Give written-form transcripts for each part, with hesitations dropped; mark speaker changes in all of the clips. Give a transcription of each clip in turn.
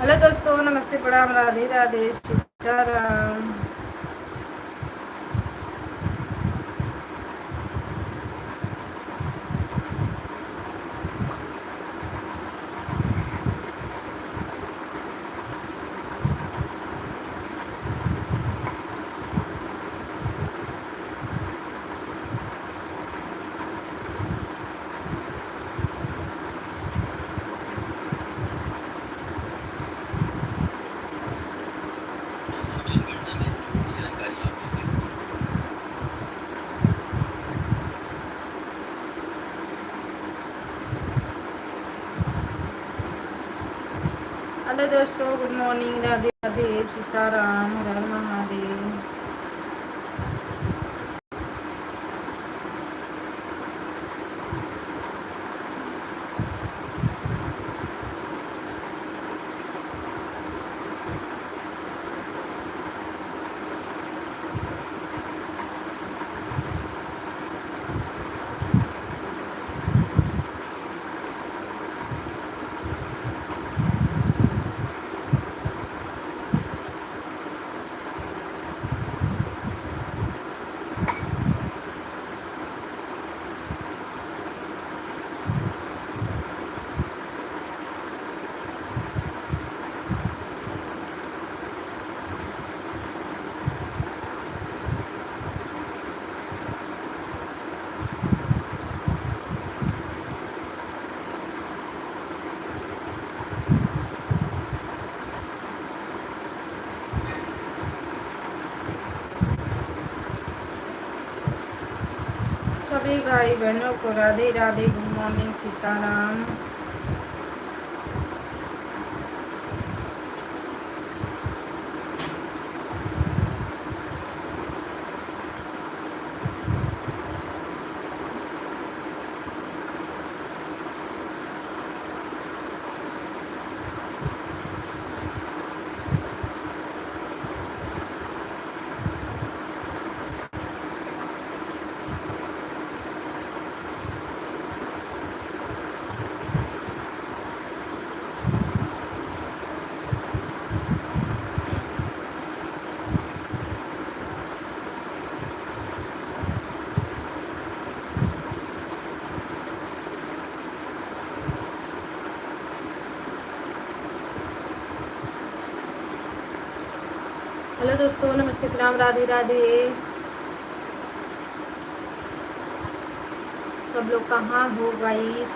Speaker 1: Hello दोस्तों, नमस्ते, प्रणाम, राधे राधे, सीताराम। हेलो दोस्तों, गुड मॉर्निंग, राधे राधे, सीताराम, हर हर महादेव। सभी भाई बहनों को Radhe Radhe, good morning, Sitaram. Hello दोस्तों, नमस्ते, प्रणाम, राधे राधे। सब लोग कहाँ हो गाइस?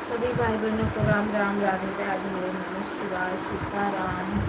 Speaker 1: सभी भाई बहनों को राम राम, राधे राधे, नमः शिवाय, सीताराम।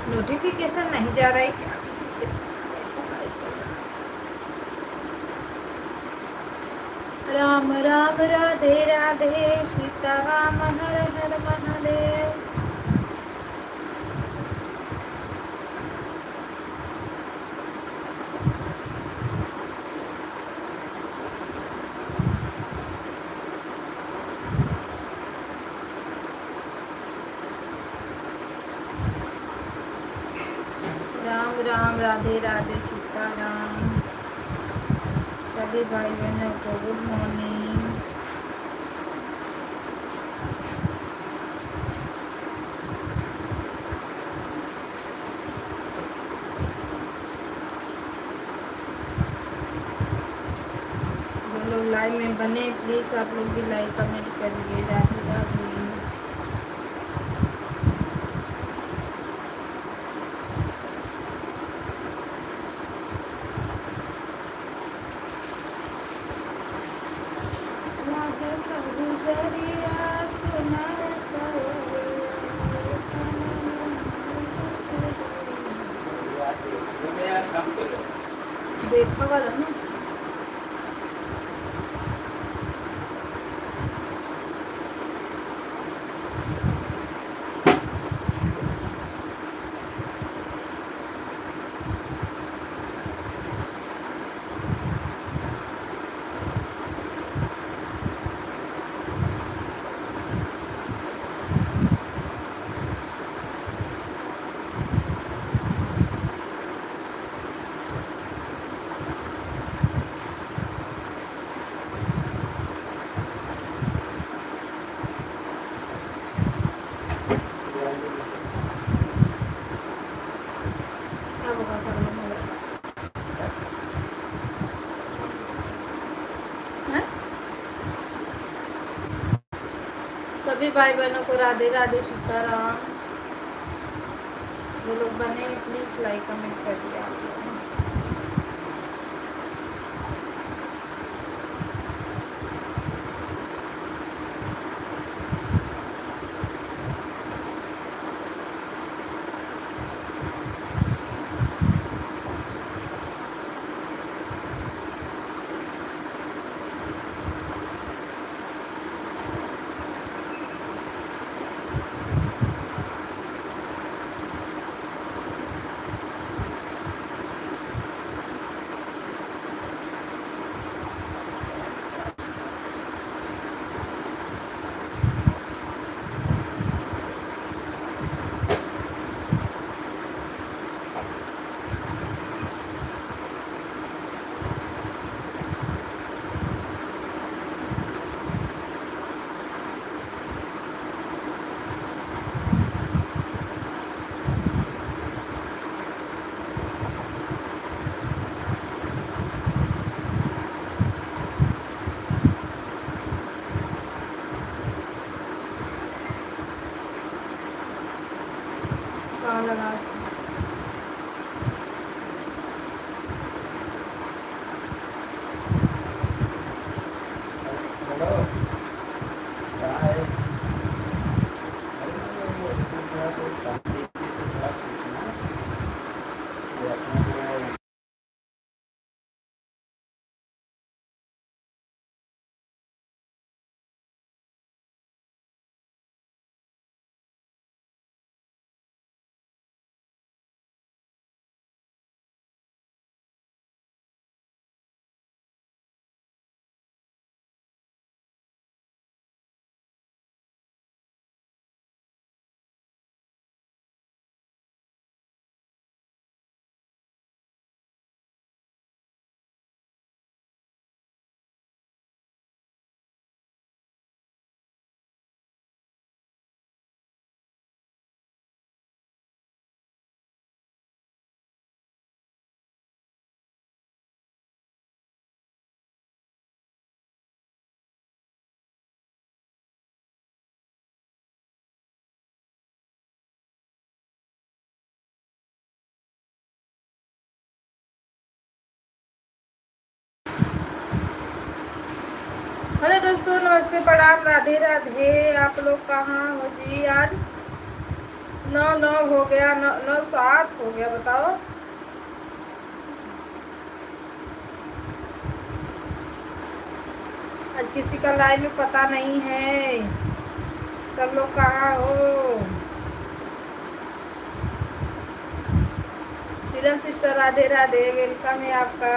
Speaker 1: नोटिफिकेशन नहीं जा रहा है क्या किसी के पास? ऐसा नहीं चल रहा। राम राम, राधे राधे, सीताराम, हर हर महादेव। राम राम, राधे राधे, सीताराम। सभी भाई बहनों को गुड मॉर्निंग। जो लोग लाइव में बने प्लीज आप लोग भी लाइक कमेंट करिए। राधे राधे। देखा वाला ना। क्या होगा करो हैं? सभी भाई बहनों को राधे राधे सीताराम। जो लोग बने प्लीज लाइक कमेंट कर दिया आप लोग। कहाँ लगा? हेलो दोस्तों, नमस्ते, प्रणाम, राधे राधे। आप लोग कहाँ हो जी? आज 9 हो गया, 9 हो गया, बताओ। आज किसी का लाइव में पता नहीं है। सब लोग कहाँ हो? सीलम सिस्टर राधे राधे, वेलकम है आपका।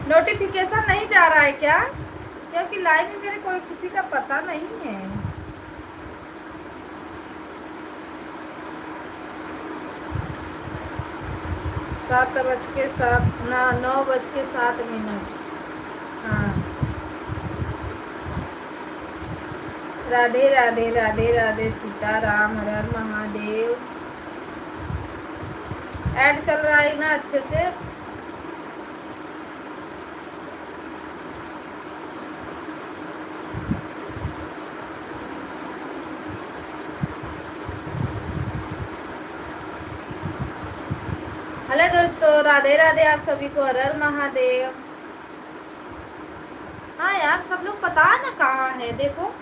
Speaker 1: नोटिफिकेशन नहीं जा रहा है क्या? क्योंकि लाइव में मेरे कोई किसी का पता नहीं है। सात बज के सात ना 9:07। हाँ, राधे राधे राधे राधे सीताराम, हर हर महादेव। ऐड चल रहा है ना अच्छे से? हेलो दोस्तों, राधे राधे आप सभी को, हर हर महादेव। हाँ यार, सब लोग पता ना कहाँ है, देखो।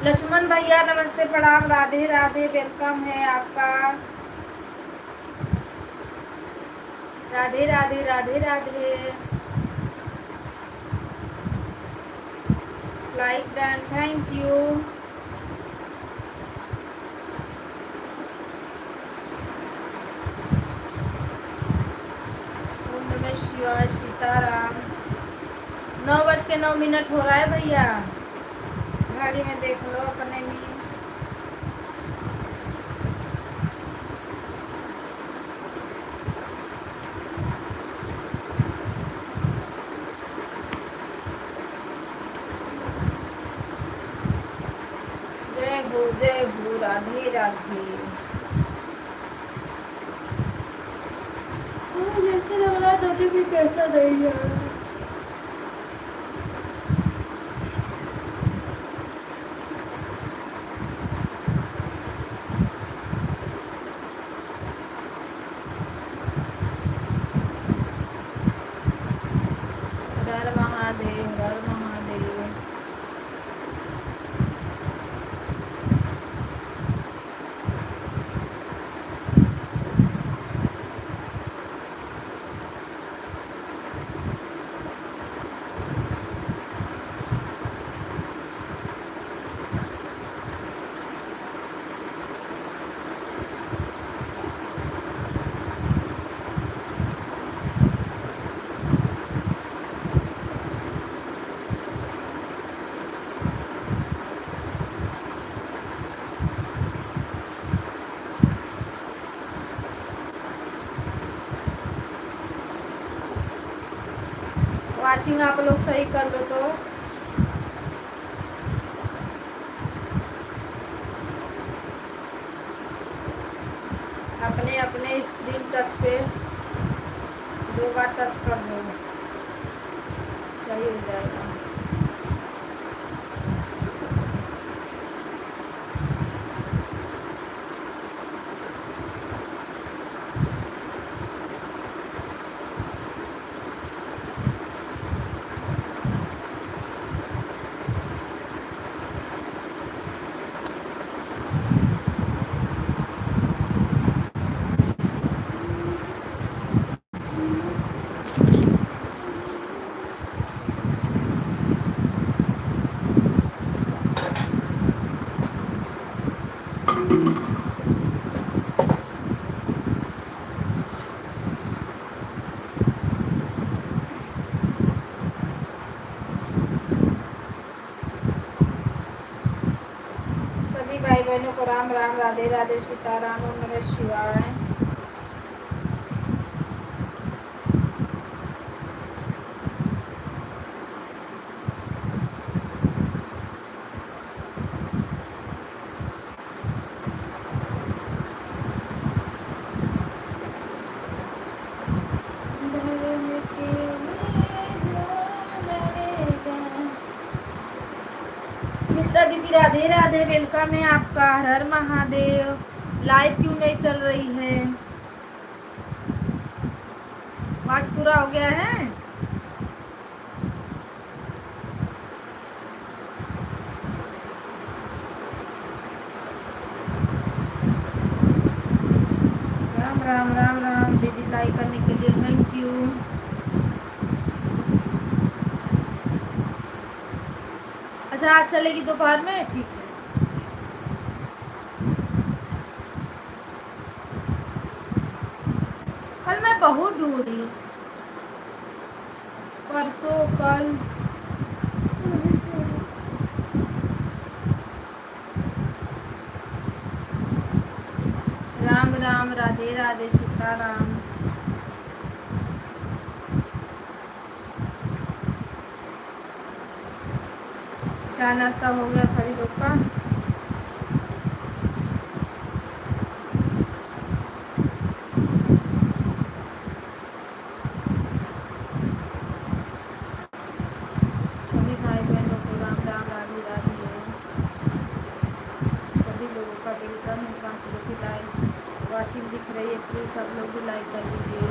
Speaker 1: लक्ष्मण भैया नमस्ते प्रणाम, राधे राधे, वेलकम है आपका। Radhe Radhe Radhe Radhe. Like done, thank you. ओम नमः शिवाय, सीताराम। 9:09 हो रहा है भैया, गाड़ी में देख लो अपने भी। जय हो, राधे राधे। जैसे लग रहा नोटिफिकेशन नहीं है। हर महादेव, हर महादेव। वाचिंग आप लोग सही कर लो तो। अपने अपने स्क्रीन टच पे 2 बार टच कर लो, सही हो जाएगा। सभी भाई बहनों को राम राम, राधे राधे, सीताराम, ओम नमः शिवाय। सुमित्रा दीदी राधे राधे, वेलकम है आपका। हर हर महादेव। लाइव क्यों नहीं चल रही है? आज पूरा हो गया है। राम राम राम राम दीदी, लाइक करने के लिए थैंक यू। अच्छा, आज चलेगी दोपहर में, ठीक है। कल मैं बहुत ढूंढी, परसों कल। राम राम, राधे राधे, सीताराम। चाय नाश्ता हो गया सभी लोग का? सभी भाई बहनों को राम राम, राधे राधे। सभी लोगों का वेलकम है। 5 लोग की लाइक वाचिंग दिख रही है, प्लीज सब लोग भी लाइक कर लीजिए।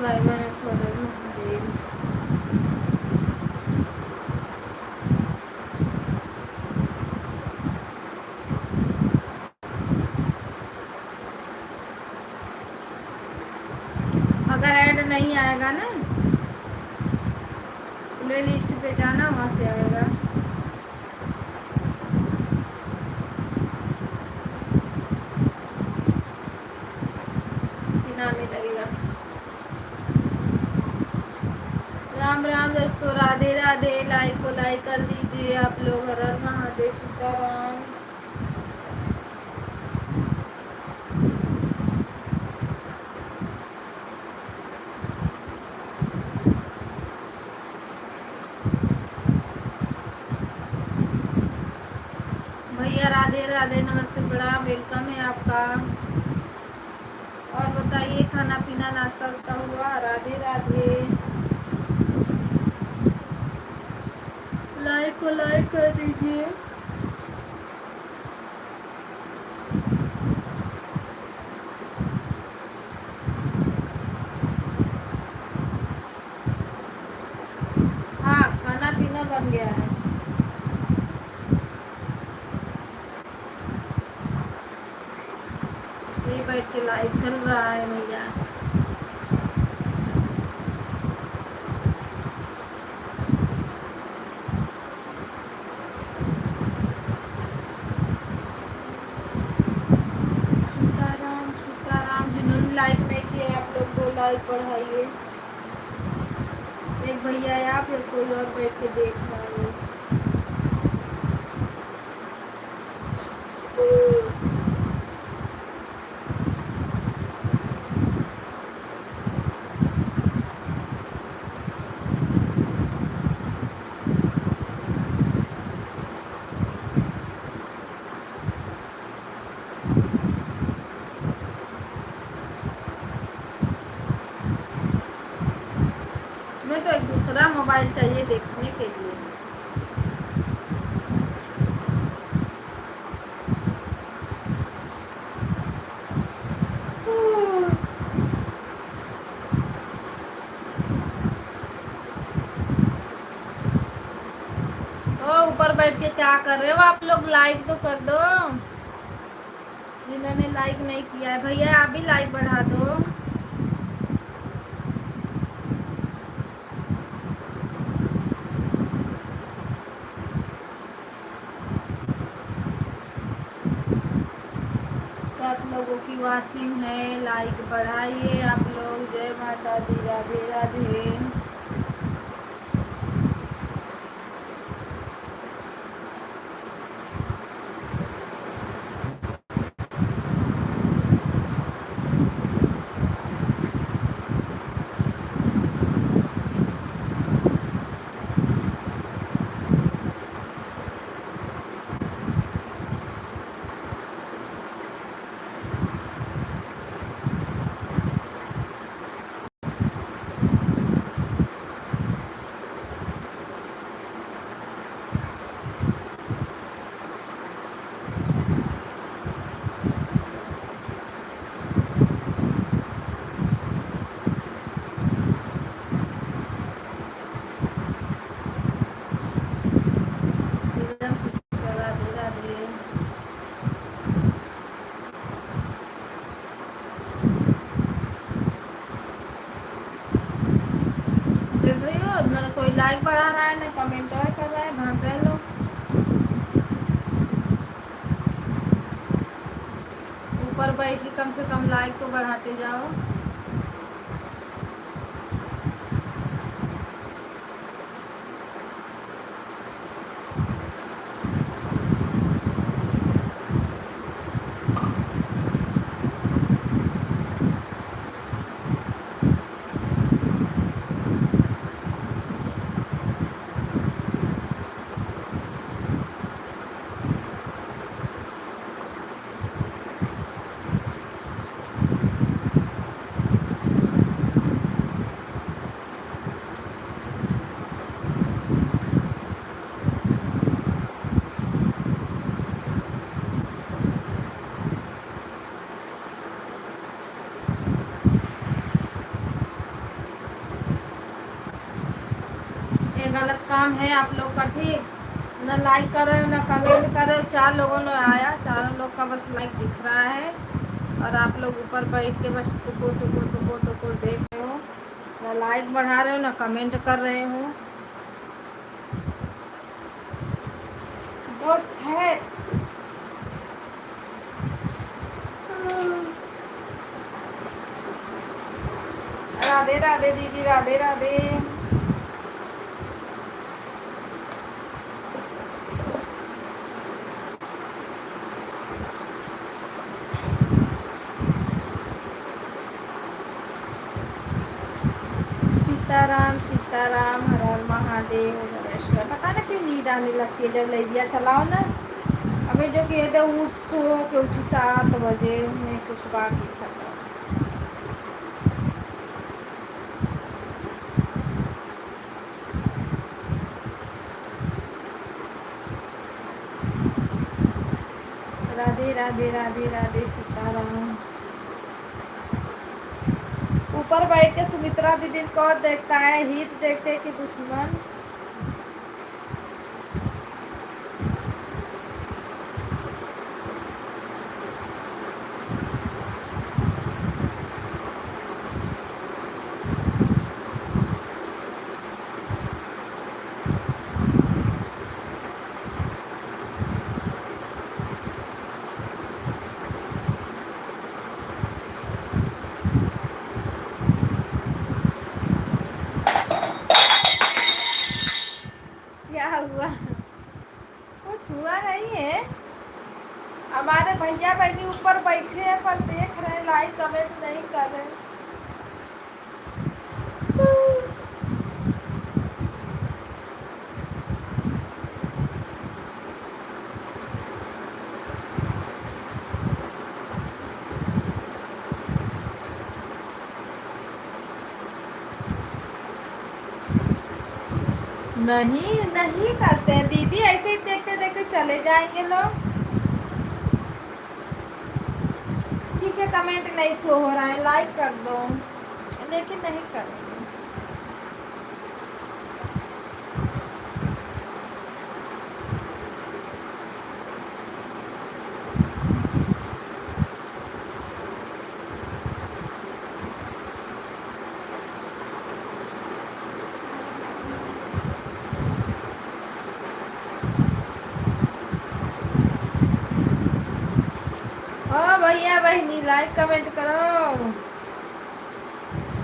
Speaker 1: भाई बहन खोले जी। अगर ऐड नहीं आएगा ना, प्ले लिस्ट पे जाना, वहाँ से आएगा। बिना नहीं लगेगा। राम राम दोस्तों, राधे राधे। लाइक को लाइक कर दीजिए आप लोग। हर हर महादेव, सीताराम। भैया राधे राधे, नमस्ते, प्रणाम, वेलकम है आपका। और बताइए, खाना पीना नाश्ता वास्ता हुआ? राधे राधे। लाइक को लाइक कर दीजिए। हाँ, खाना पीना बन गया है। ये बैठ के लाइव चल रहा है भैया। सीताराम सीताराम। जिन्होंने लाइक नहीं किया आप लोग को लाइक बढ़ाइए। एक भैया है, आप या कोई और बैठ के देख रहा है? इसमें तो एक दूसरा मोबाइल चाहिए देखने के लिए। ओ ऊपर बैठ के क्या कर रहे हो आप लोग? लाइक तो कर दो। जिन्होंने लाइक नहीं किया है भैया, आप भी लाइक बढ़ा दो। सात लोगों की वाचिंग है, लाइक बढ़ाइए आप लोग। जय माता दी, राधे राधे। राधे राधे। देख रही हो ना, कोई लाइक बढ़ा रहा है ना कमेंट कर रहा है। भाग लो ऊपर बैठ के, कम से कम लाइक तो बढ़ाते जाओ। काम है आप लोग का, ठीक। ना लाइक कर रहे हो ना कमेंट कर रहे हो। 4 लोगों ने आया, 4 लोग का बस लाइक दिख रहा है और आप लोग ऊपर बैठ के बस टुको टुको टुको टुको देख रहे हो। ना लाइक बढ़ा रहे हो ना कमेंट कर रहे हो। बहुत है। राधे राधे दीदी, राधे राधे। सीताराम सीताराम, हर हर महादेव, गणेश्वर। पता ना क्यों नींद आने लगती है जब लैबिया चलाओ ना। अभी जो कि तो उठ सो के उठी 7 बजे में कुछ बाकी खत्म। राधे राधे राधे राधे सीताराम। ऊपर बैठ के सुमित्रा दीदी को देखता है, हित देखते कि दुश्मन। क्या हुआ? कुछ हुआ नहीं है। हमारे भैया बहनी ऊपर बैठे हैं पर देख रहे हैं, लाइक कमेंट नहीं कर रहे। नहीं नहीं करते हैं दीदी, ऐसे ही देखते देखते चले जाएंगे लोग। ठीक है, कमेंट नहीं शो हो रहा है, लाइक कर दो, लेकिन नहीं करेंगे। हाँ भैया बहनी, लाइक कमेंट करो।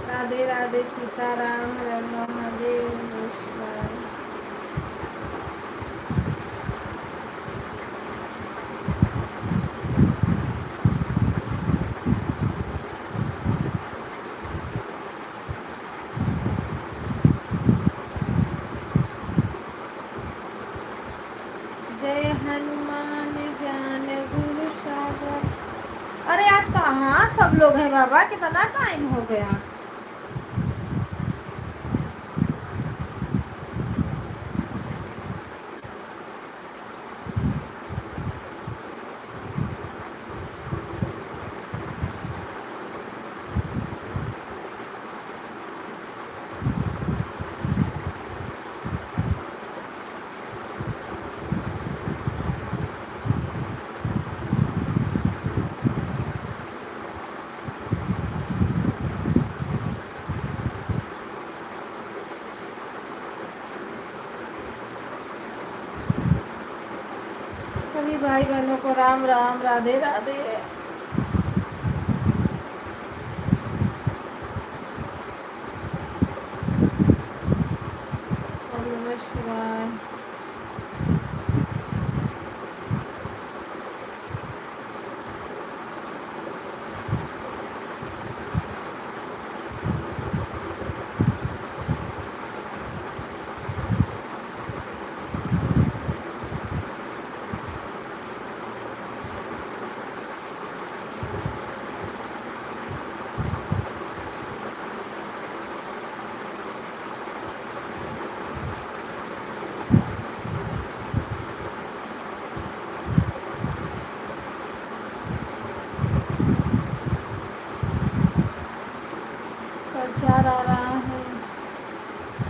Speaker 1: राधे राधे सीताराम, हर हर महादेव, नमस्कार। जय हनुमान ज्ञान गुरु सागर। अरे आज कहाँ सब लोग हैं बाबा, कितना टाइम हो गया। सभी भाई बहनों को राम राम, राधे राधे। ओम नमः शिवाय। प्रचार आ रहा है।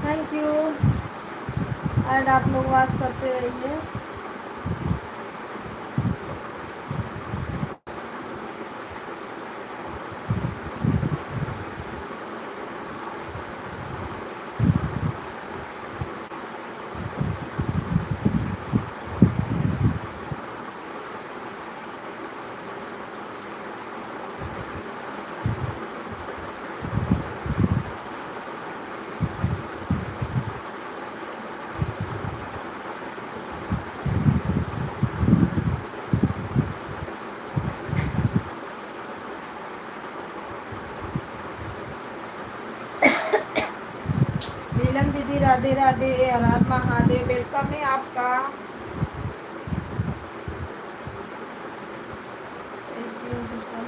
Speaker 1: Thank you. एंड आप लोग वॉच करते रहिए। नीलम दीदी राधे राधे, हर हर महादेव, वेलकम है आपका।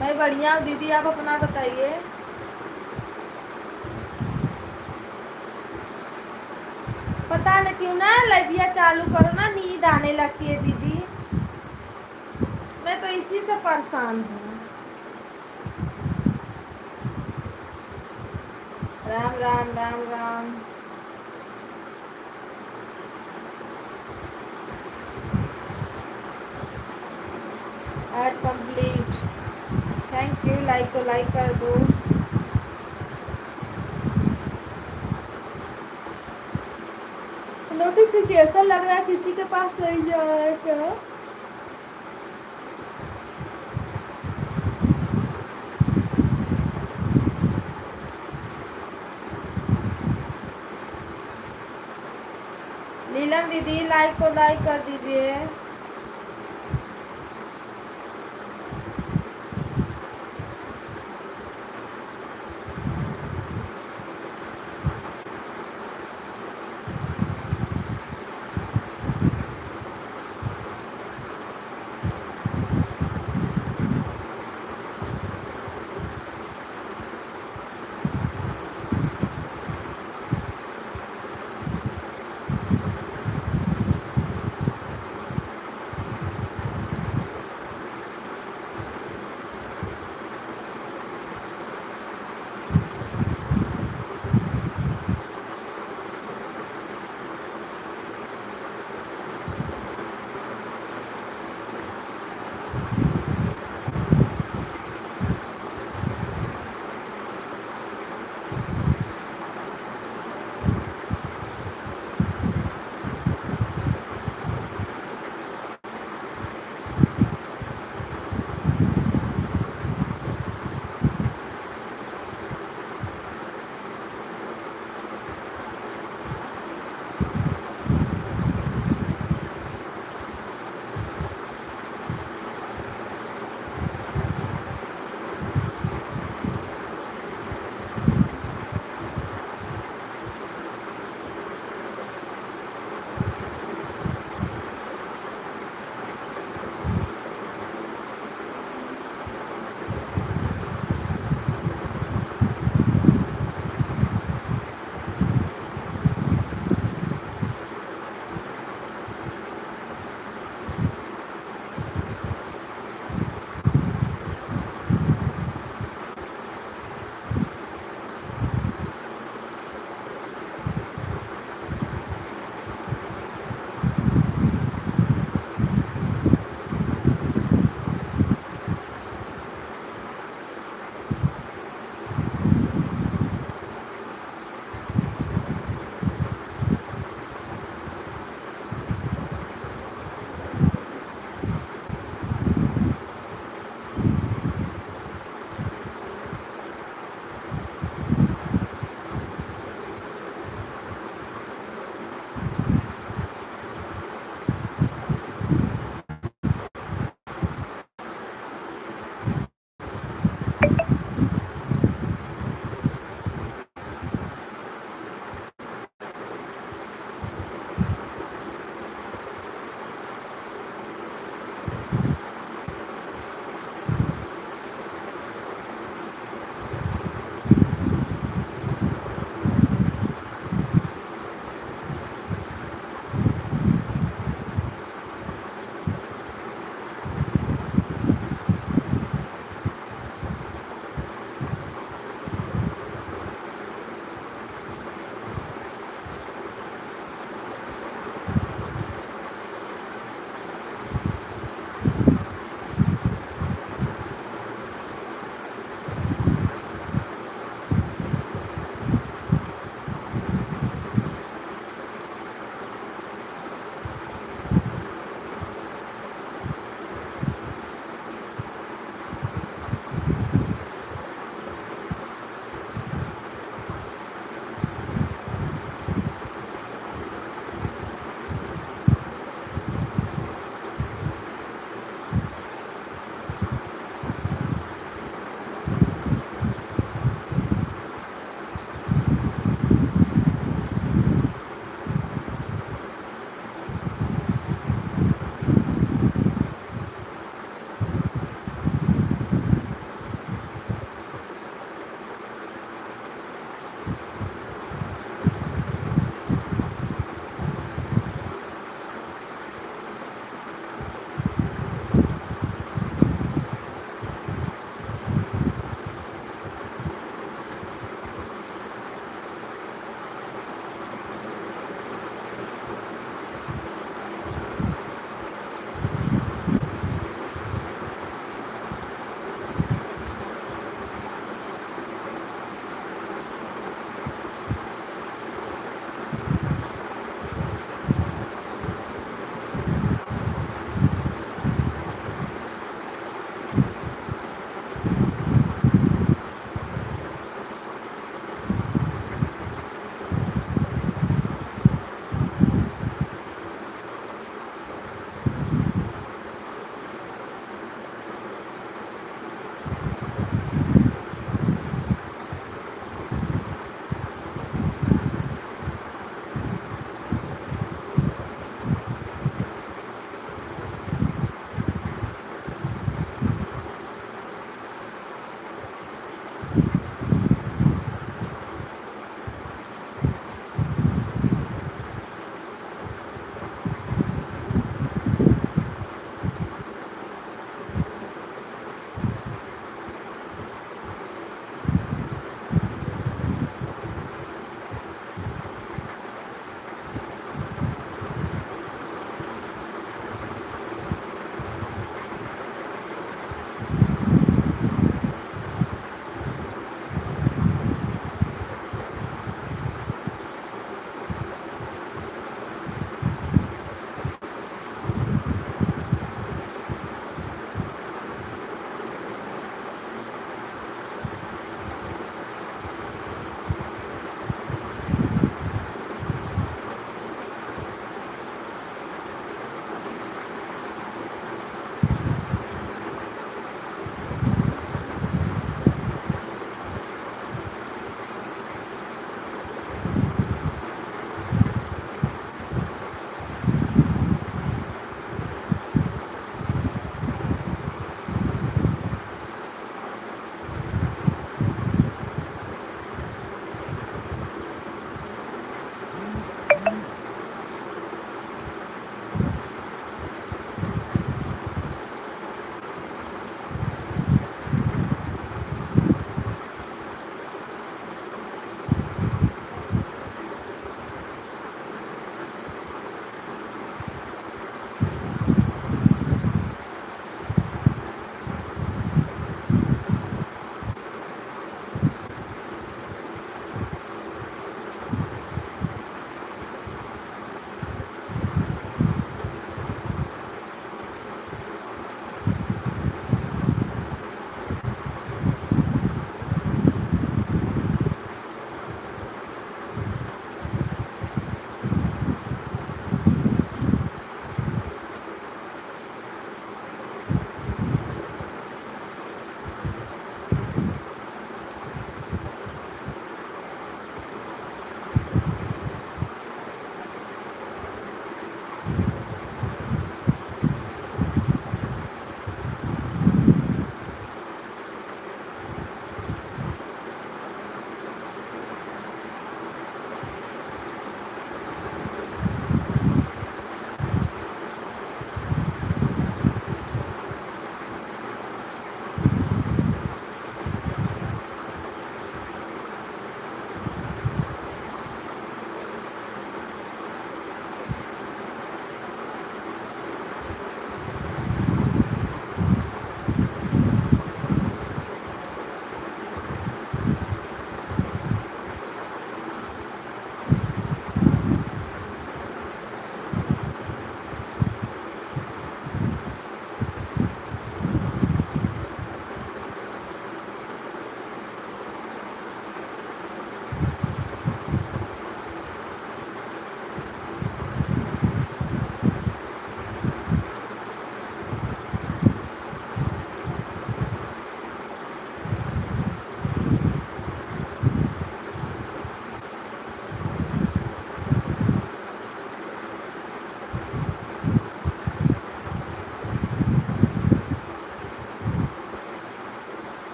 Speaker 1: मैं बढ़िया हूँ दीदी, आप अपना बताइए। पता न क्यों ना लाइविया चालू करो ना नींद आने लगती है दीदी, मैं तो इसी से परेशान हूँ। Ram Ram Ram Ram. Add complete, thank you. Like को लाइक कर दो। नोटिफिकेशन लग रहा है किसी के पास नहीं जा रहा है क्या? नीलम दीदी लाइक को लाइक कर दीजिए।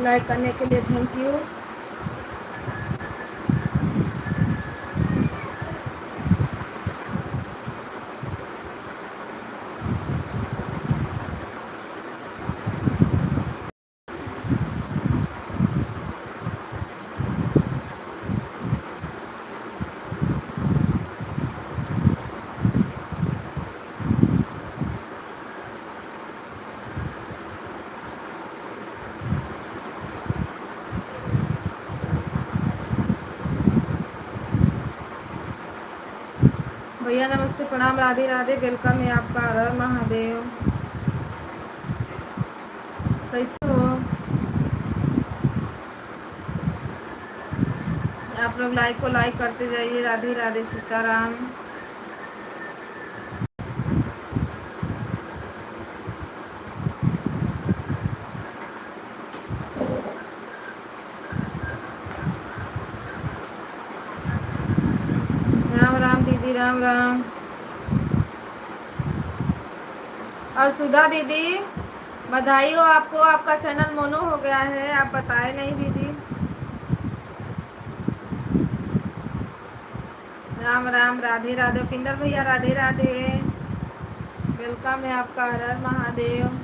Speaker 1: लाइक करने के लिए थैंक यू। भैया नमस्ते, प्रणाम, राधे राधे, वेलकम है आपका। हर हर महादेव। कैसे हो आप लोग? लाइक को लाइक करते जाइए। राधे राधे, सीताराम। राम राम दीदी, राम राम। और सुधा दीदी, बधाई हो आपको, आपका चैनल मोनो हो गया है, आप बताए नहीं दीदी। राम राम, राधे राधे। पिंदर भैया राधे राधे, वेलकम है आपका। हर हर महादेव।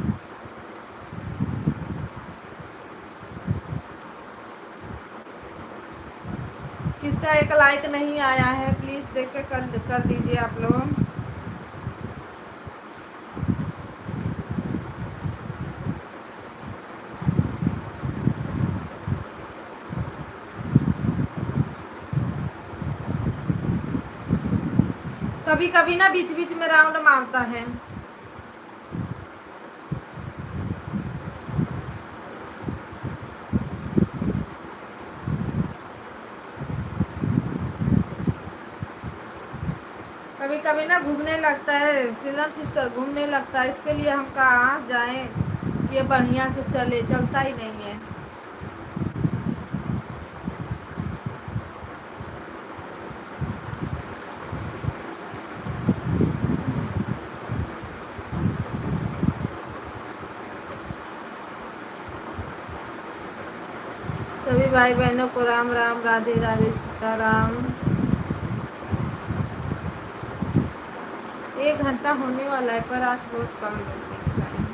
Speaker 1: किसका एक लाइक नहीं आया है, प्लीज़ देख के कर दीजिए आप लोग। कभी कभी ना बीच बीच में राउंड मारता है। कभी कभी ना घूमने लगता है सिलन सिस्टर, घूमने लगता है। इसके लिए हम कहाँ जाएं, ये बढ़िया से चले, चलता ही नहीं है। सभी भाई बहनों को राम राम, राधे राधे, सीताराम। 1 घंटा होने वाला है, पर आज बहुत कम लोग देख रहे हैं।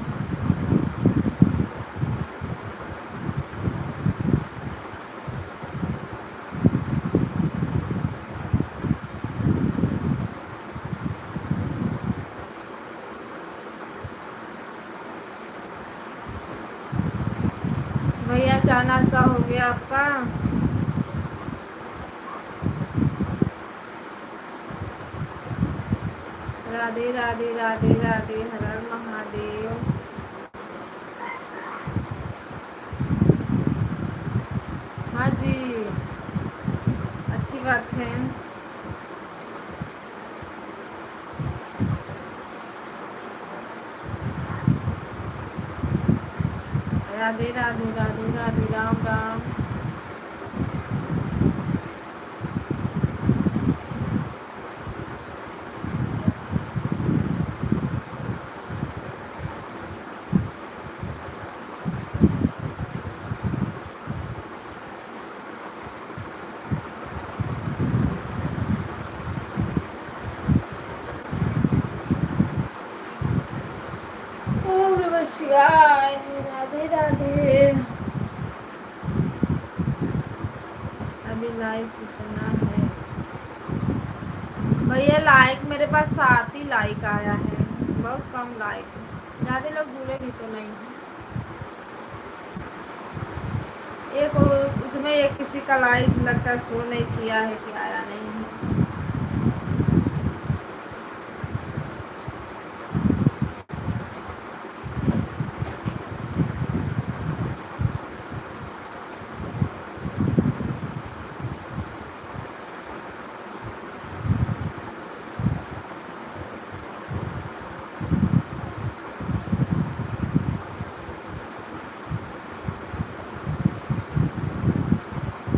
Speaker 1: भैया चाय नाश्ता हो गया आपका? राधे राधे, राधे राधे, हर हर महादेव। हाँ जी, अच्छी बात है। राधे राधे, राधे राधे, राम राम। ओम नमः शिवाय, राधे राधे। अभी लाइक कितना है भैया? लाइक मेरे पास 7 ही लाइक आया है, बहुत कम लाइक। ज़्यादा लोग जुड़े भी तो नहीं है। उसमें एक किसी का लाइक लगता है शो नहीं किया है कि आया नहीं है।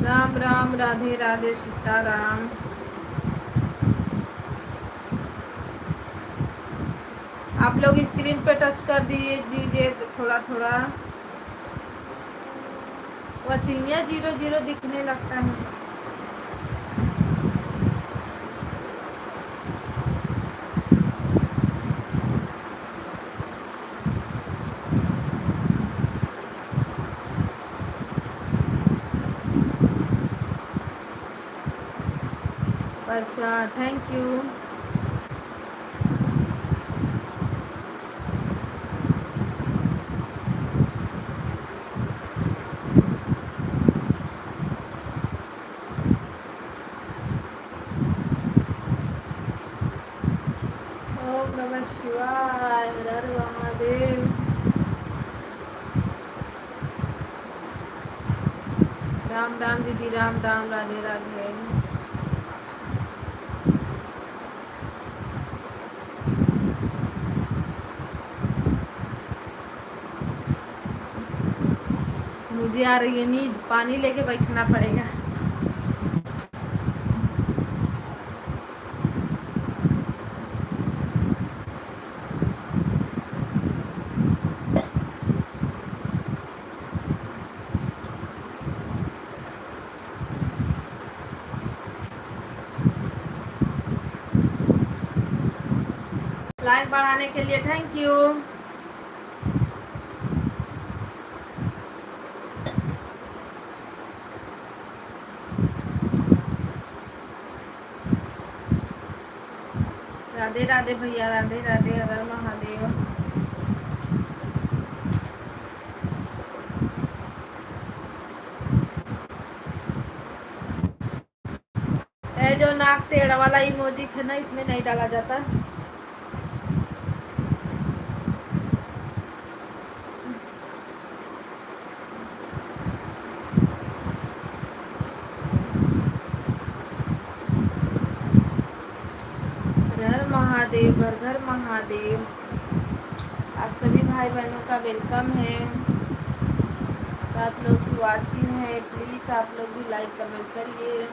Speaker 1: राम राम, राधे राधे, सीताराम। आप लोग स्क्रीन पे टच कर दीजिए थोड़ा थोड़ा। वो चिड़िया 00 दिखने लगता है। अच्छा, थैंक यू। ओम नमः शिवाय, हर हर महादेव। राम राम दीदी, राम राम, राधे राधे। मुझे आ रही है नींद, पानी लेके बैठना पड़ेगा। लाइक बढ़ाने के लिए थैंक यू। राधे राधे भैया, राधे राधे, हर हर महादेव। ये जो नाक टेढ़ा वाला इमोजी है ना, इसमें नहीं डाला जाता। महादेव, घर घर महादेव। आप सभी भाई बहनों का वेलकम है। 7 लोग की वाचिंग है, प्लीज आप लोग भी लाइक कमेंट करिए।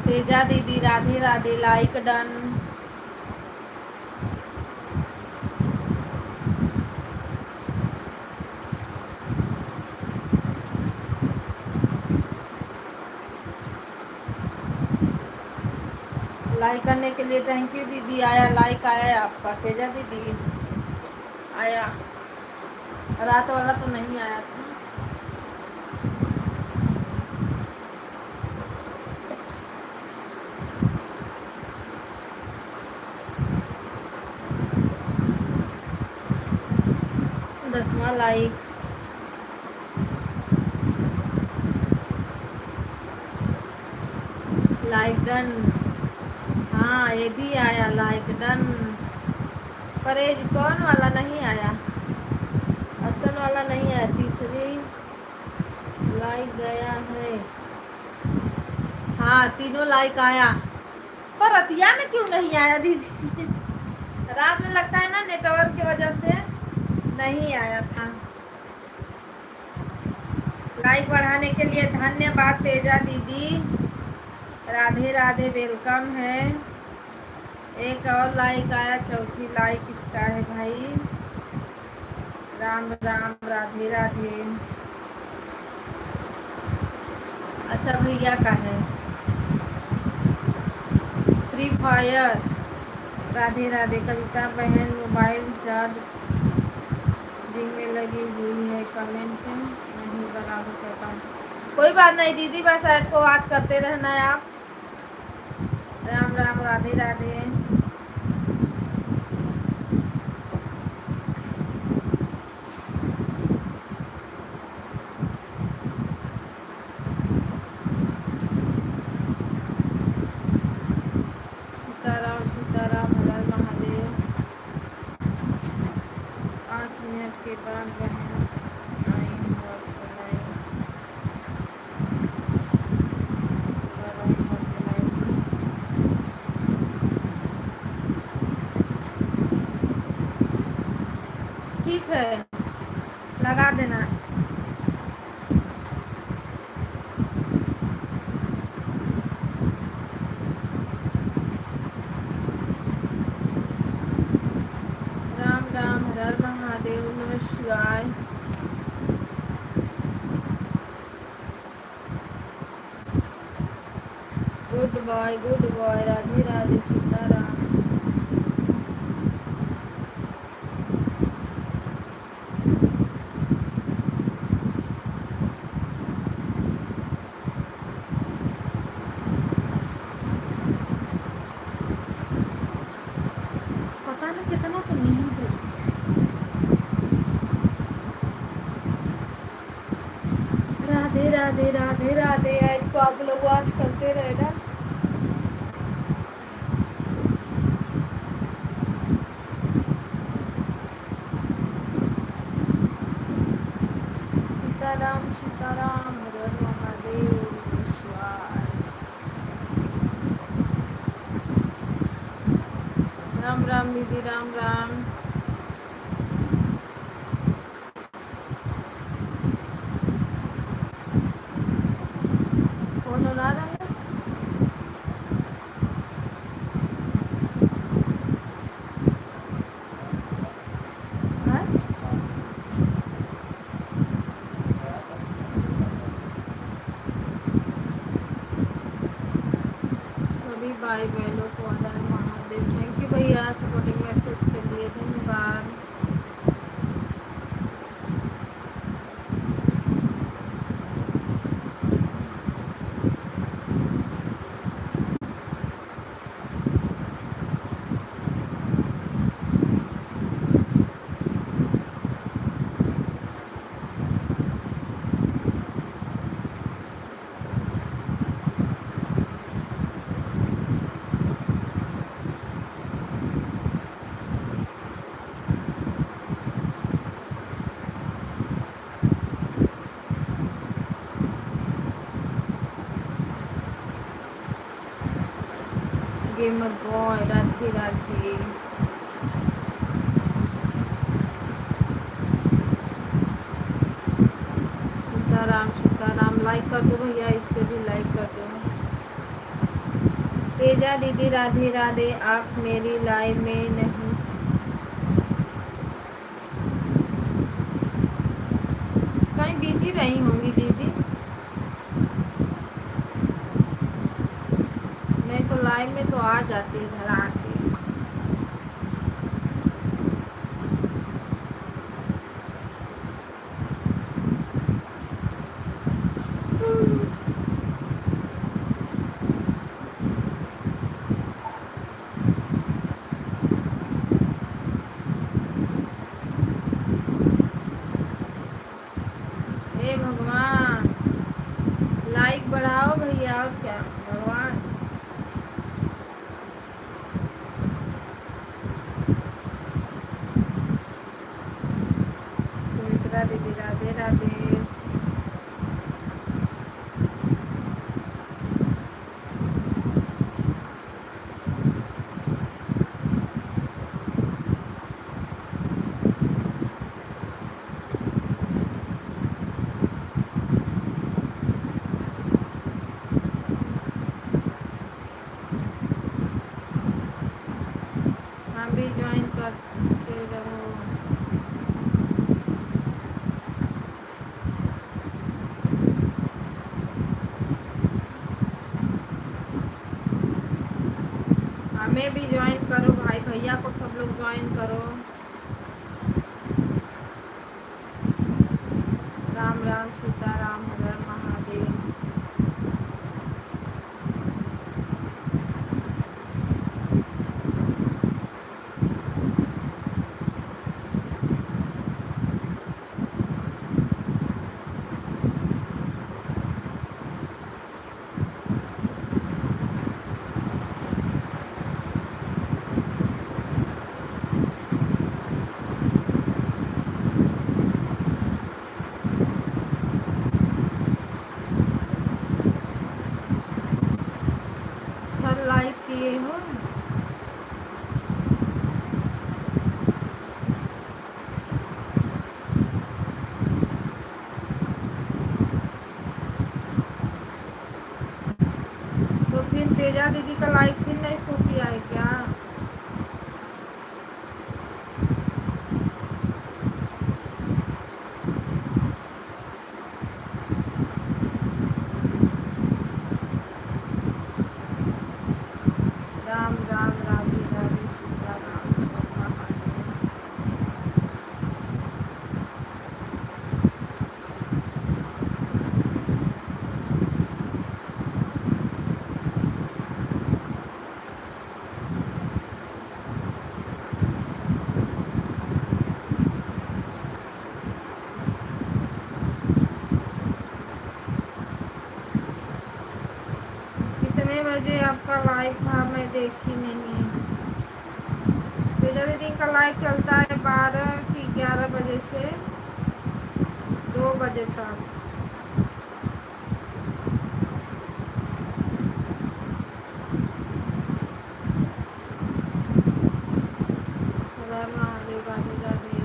Speaker 1: तेजा दीदी, Radhe Radhe, like done. Like करने के लिए थैंक यू दीदी। आया लाइक, आया आपका तेजा दीदी, आया। रात वाला तो नहीं आया था। दसवां लाइक। Like done. हाँ, ये भी आया लाइक डन, पर ये कौन वाला नहीं आया, असल वाला नहीं आया। तीसरी लाइक गया है। हाँ, तीनों लाइक आया, पर रतिया में क्यों नहीं आया दीदी? रात में लगता है ना नेटवर्क की वजह से नहीं आया था। लाइक बढ़ाने के लिए धन्यवाद तेजा दीदी। राधे राधे, वेलकम है। एक और लाइक आया, चौथी लाइक किसका है भाई? राम राम, राधे राधे। अच्छा, भैया का है फ्री फायर। राधे राधे। कविता बहन, मोबाइल चार्ज में लगी हुई है, कमेंट नहीं बराबर करता हूँ। कोई बात नहीं दीदी, बस ऐड को वॉच करते रहना है आप। राम राम, राधे राधे। सीताराम सीताराम, हर हर महादेव। 5 मिनट के बाद बहन आई ठीक है, लगा देना। राम राम, शिवाय। Good boy, Radhe Radhe Sitaram. पता नहीं कितना तो नहीं है। राधे राधे राधे राधे। इनको आप लोग वॉच करते रहना। सीताराम सीताराम, हर हर महादेव शिवाय। राम राम दीदी, राम राम। फोन उड़ा रहा है। हैं? सभी भाई बहनों को हर हर महादेव। थैंक यू भैया सपोर्टिंग मैसेज के लिए, धन्यवाद। Gamer boy, Radhe Radhe. Sitaram Sitaram. Like कर दो भैया, इससे भी लाइक कर दो। तेजा दीदी राधे राधे। आप मेरी लाइव में नहीं, कहीं बिजी रही होंगी दीदी। मैं तो लाइव में तो आ जाती घर आके। हे भगवान, लाइक बढ़ाओ भैया, और क्या भगवान। सुमित्रा दीदी राधे राधे। हम भी ज्वाइन करते रहो। हमें भी ज्वाइन करो भाई, भैया को सब लोग ज्वाइन करो। राम राम सीताराम, हर हर महादेव। लाइक किए हो। तो फिर तेजा दीदी का लाइक फिर नहीं शो किया है क्या? बजे आपका लाइव था, मैं देखी नहीं। तेजा दीदी का लाइव चलता है 12 की 11 बजे से 2 बजे तक। राधे राधे राधे।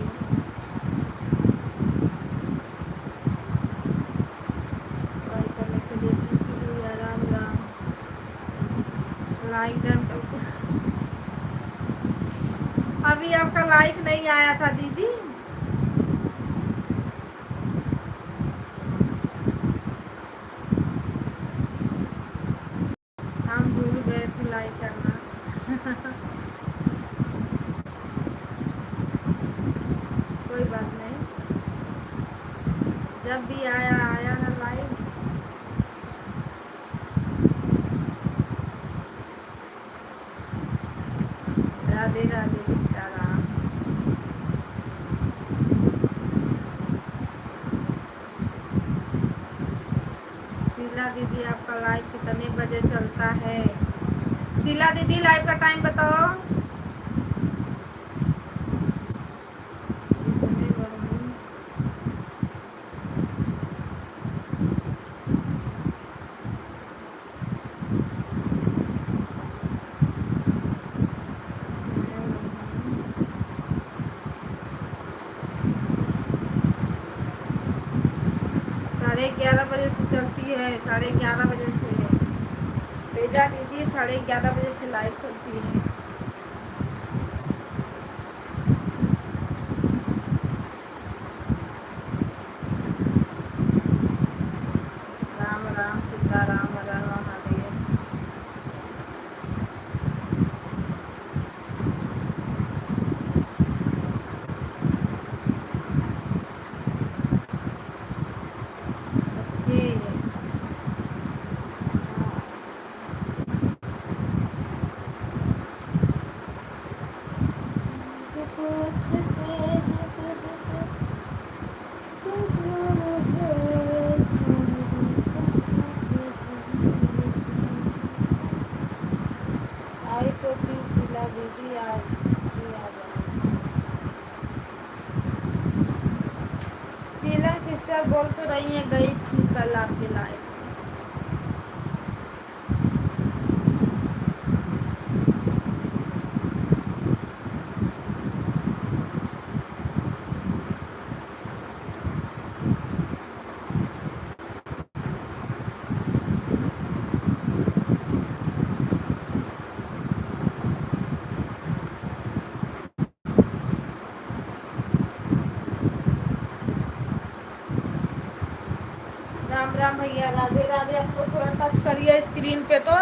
Speaker 1: लाइक करने के लिए थैंक यू या राम राम। लाइक डन कर। अभी आपका लाइक नहीं आया था दीदी, हम भूल गए थे लाइक करना। कोई बात नहीं, जब भी आया आया ना लाइक। राधे राधे सीताराम। शीला दीदी आपका लाइव कितने बजे चलता है? शीला दीदी लाइव का टाइम बताओ। इसमें वही साढ़े 11 बजे से चलती है, 11:30 बजे से। तेजा दीदी 11:30 बजे से लाइव चलती है। राम राम सीताराम हर हर महादेव। ओके। आई तो थी शीला दीदी, आज भी आ जाए। शीला सिस्टर बोल तो रही है गई थी कल आपके लाइव। राम राम भैया, राधे राधे। आपको थोड़ा टच करिए स्क्रीन पे तो।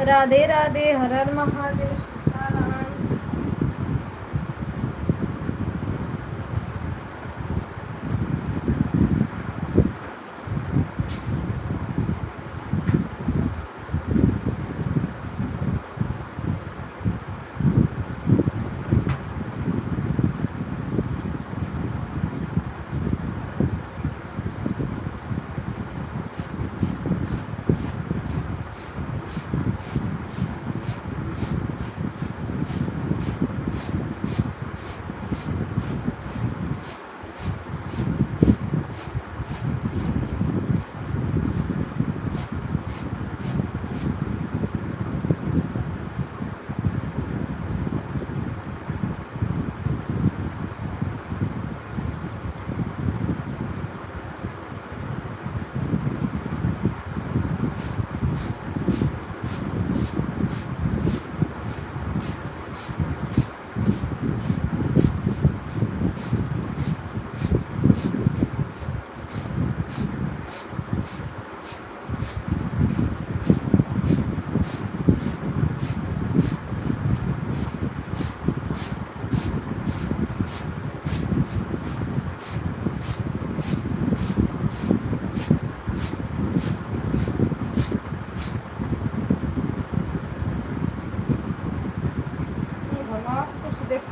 Speaker 1: राधे राधे हर हर महादेव सीताराम।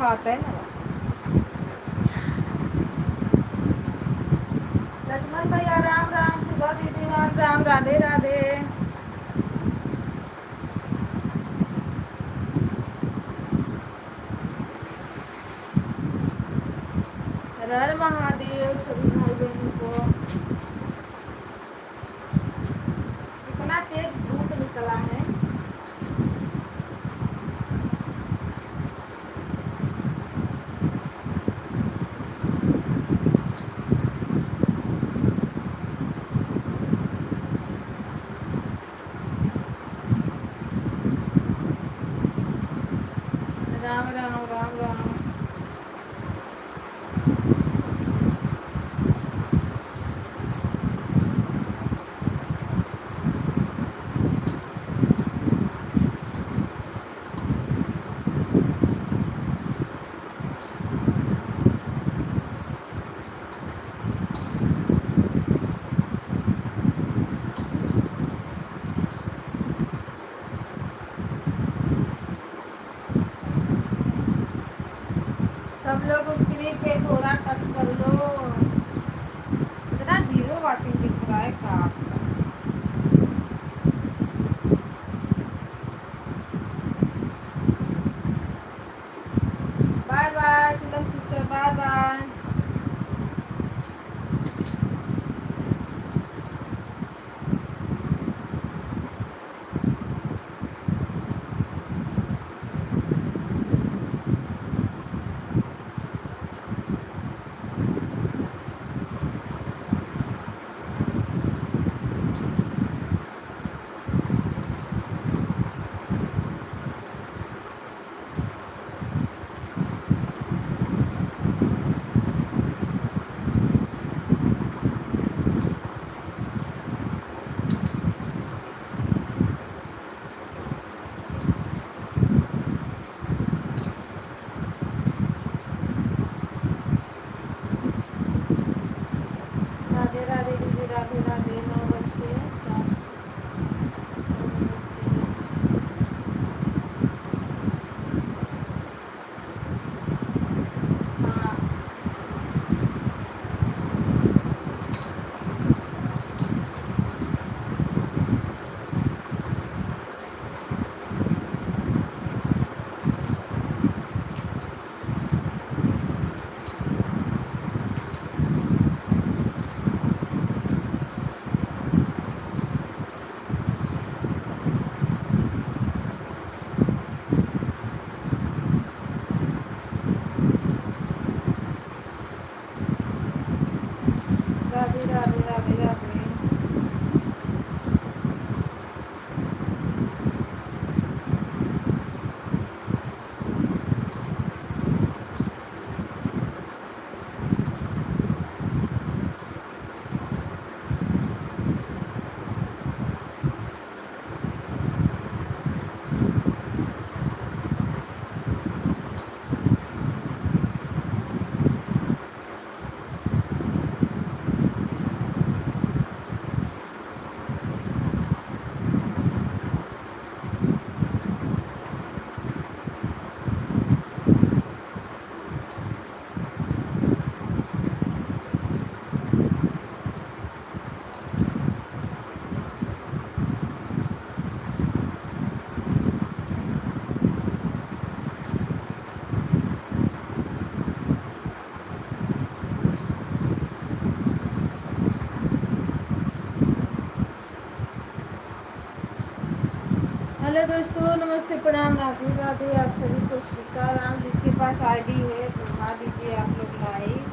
Speaker 1: खाता है ना। लक्ष्मण भैया राम राम, सुबह दीदी राम राम, राधे राधे। हर हर महादेव सभी भाई बहनों को। इतना तेज धूप निकला है। राम राम राम राम। सब लोग स्क्रीन पे थोड़ा टच कर लो। इतना जीरो वाचिंग दिख रहा है का आपका। बाय बाय सुलम sister, bye bye. Radhe Radhe दीदी, राधे राधे। 9 बज के 4 हाँ। राधे राधे राधे राधे। हेलो दोस्तों, नमस्ते, प्रणाम, राधे राधे। आप सभी को सीताराम। जिसके पास आईडी है तो उठा दीजिए आप लोग लाइव।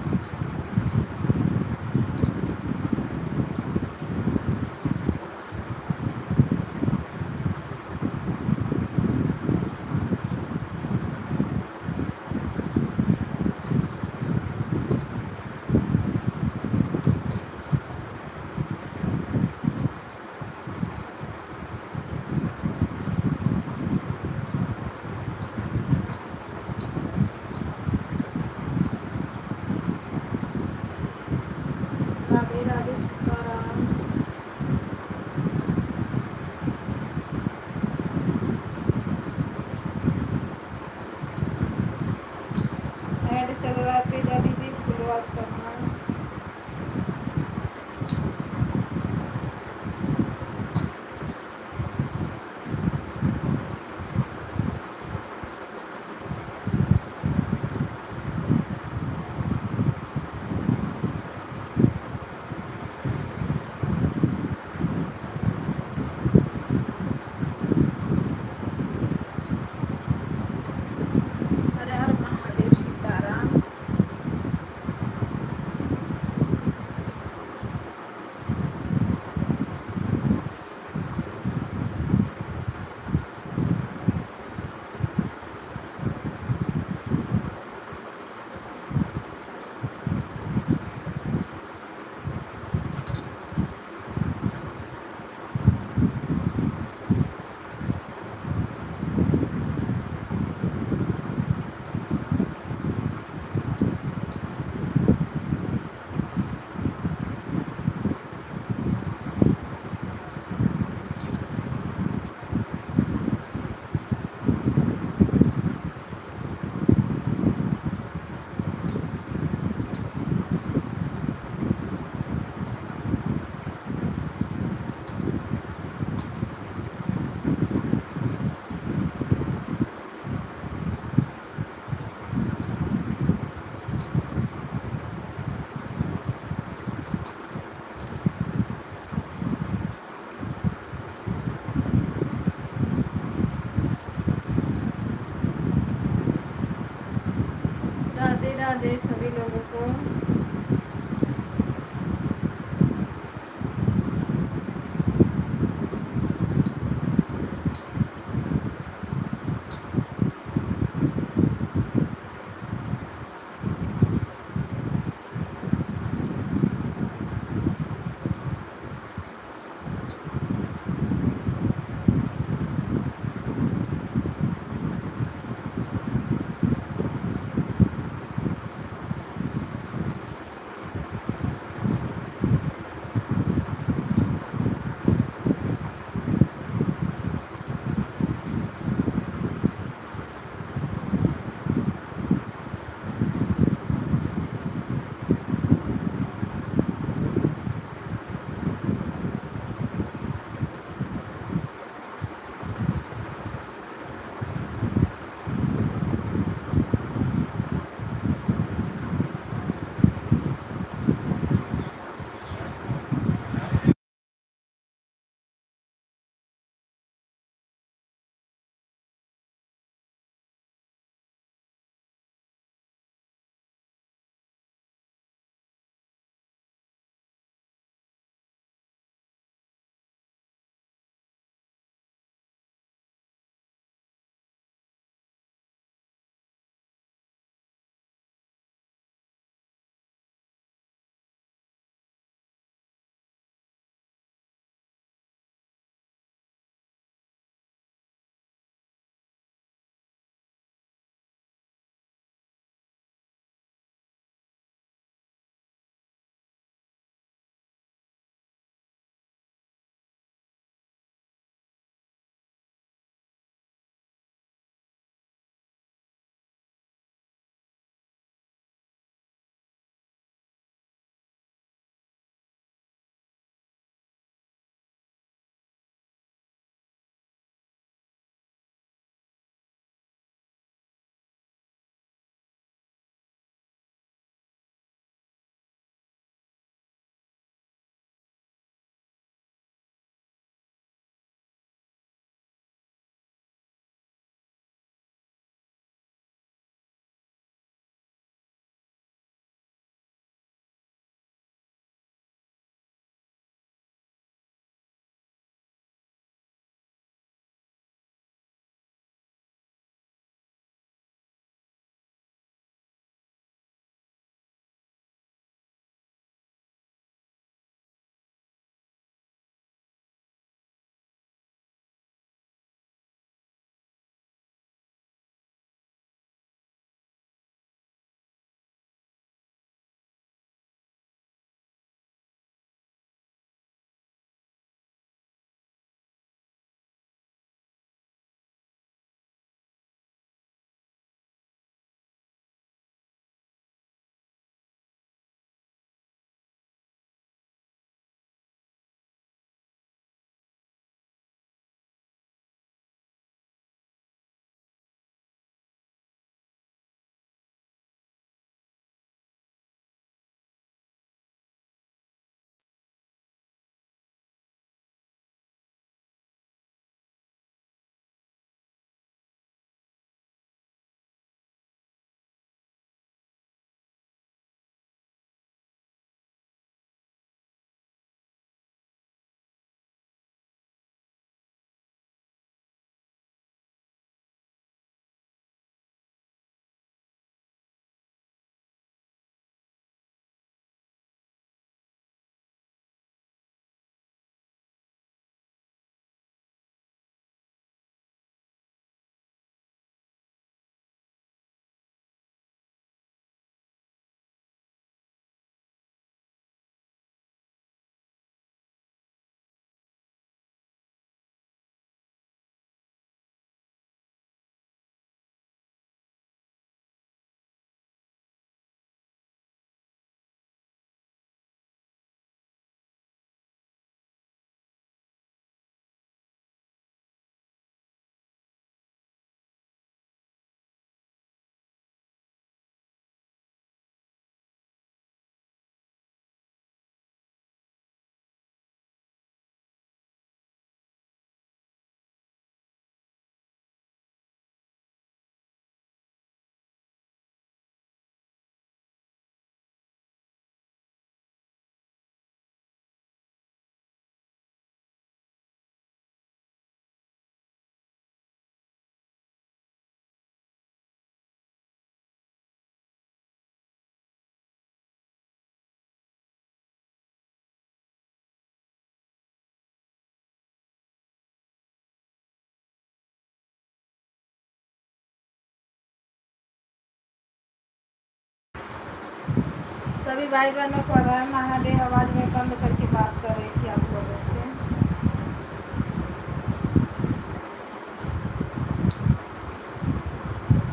Speaker 1: सभी भाई बहनों को हर महादेव। आवाज में कम करके बात कर रही थी आप लोगों से।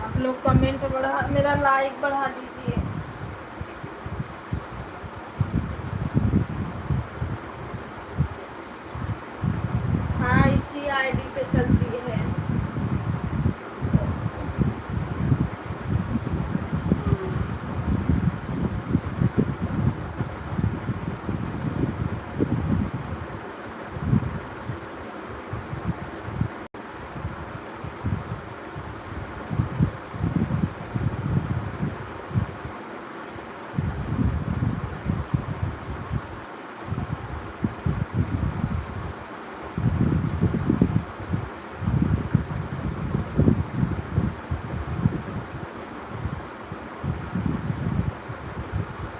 Speaker 1: आप लोग कमेंट बढ़ा, मेरा लाइक बढ़ा दीजिए। हाँ, इसी आईडी पे चलती है।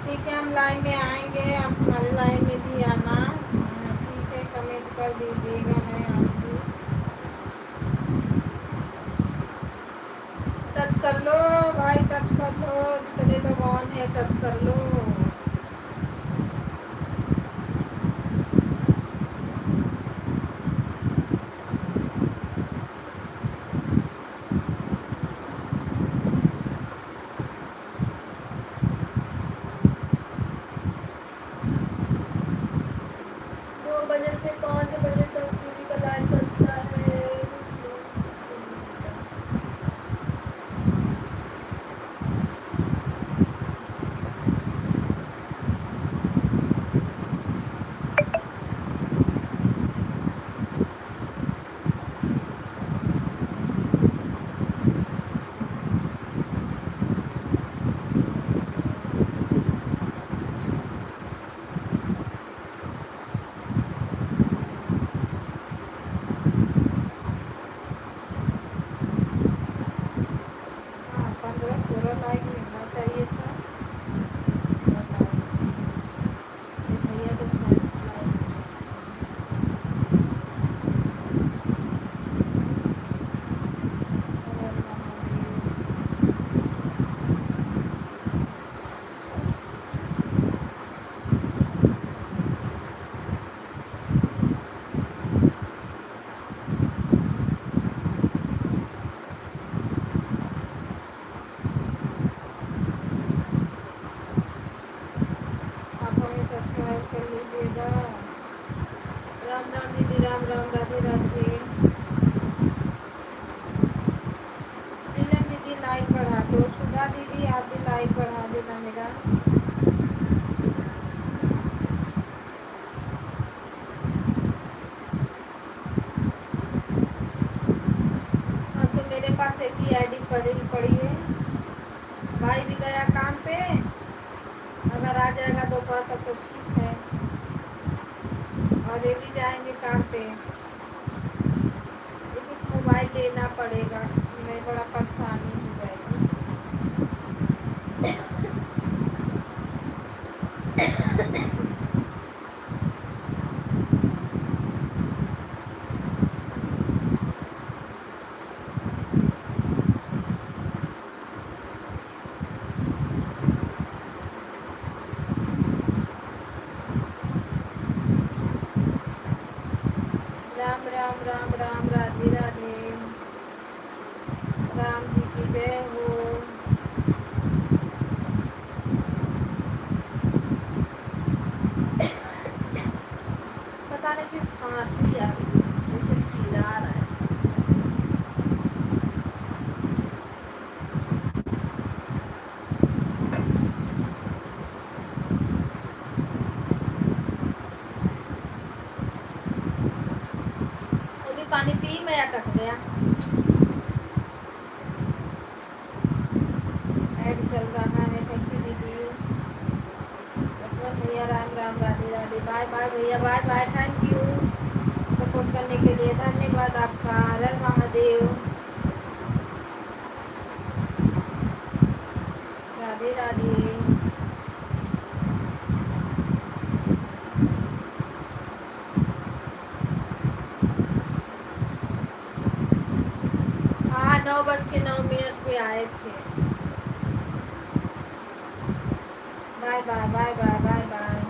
Speaker 1: ठीक है, हम लाइन में आएंगे, आप हमारे लाइन में भी आना। ठीक है, कमेंट कर दीजिएगा। मैं आपकी टच कर लो भाई, टच कर लो, जितने लोग ऑन है टच कर लो। बजे से 5 बजे तक दीदी का लाइव चलता है। हाँ, 15-16 लाइक मिलना चाहिए था। भैया तो आप हमें सब्सक्राइब कर लीजिएगा। राम राम दीदी, राम राम, राधे राधे। नीलम दीदी लाइक बढ़ा दो। सुधा दीदी आप भी लाइक बढ़ा देना मेरा। हाँ, तो मेरे पास एक ही आईडी पड़ी है। भाई भी गया काम पे, अगर आ जाएगा दोपहर तक तो ठीक है, और ये भी जाएंगे काम पे। लेकिन मोबाइल लेना पड़ेगा, नहीं बड़ा परेशानी हो जाएगी। राम राम, राम राम, राधे राधे। राम जी की जय हो। पता नहीं क्यों खांसी आ रही है, जैसे सिला रहा है। वो भी पानी पी, मैं अटक गया। ऐड चल रहा है। थैंक यू दीदी। लक्ष्मण भैया राम राम, राधे राधे। बाय बाय भैया, bye bye. Thank you support करने के लिए, धन्यवाद आपका। हर हर महादेव, राधे राधे। हाँ, 9:09 पे आए थे। Bye bye bye bye bye bye.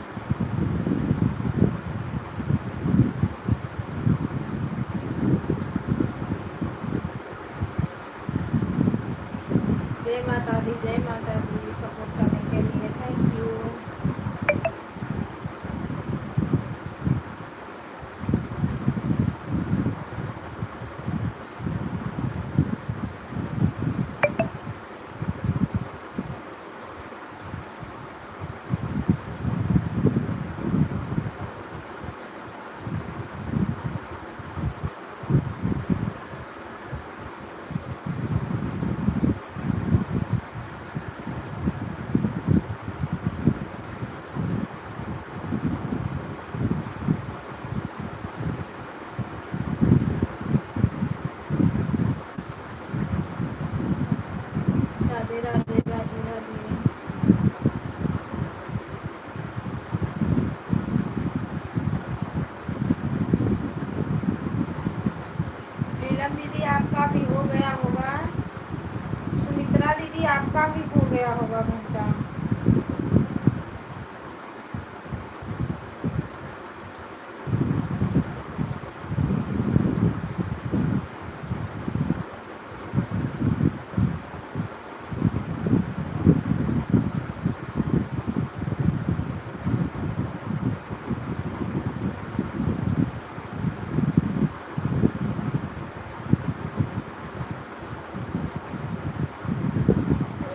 Speaker 1: जय माता दी, जय माता दी। सपोर्ट करने के लिए थैंक यू। राधे राधे राधे राधे। नीलम दीदी आपका भी हो गया होगा। सुमित्रा दीदी आपका भी हो गया होगा घंटा।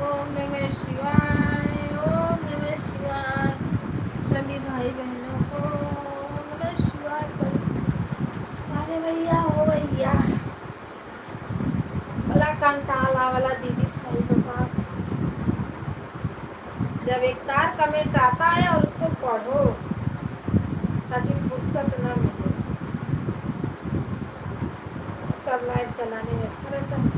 Speaker 1: ओम नमः शिवाय, ओम नमः शिवाय। सभी भाई बहनों को ओम नमः शिवाय करो। अरे भैया हो भैया, भला कंटाला वाला दीदी सही बता। जब एक तार कमेंट आता है और उसको पढ़ो ताकि फुर्सत न मिले, तब लाइव चलाने में अच्छा रहता है।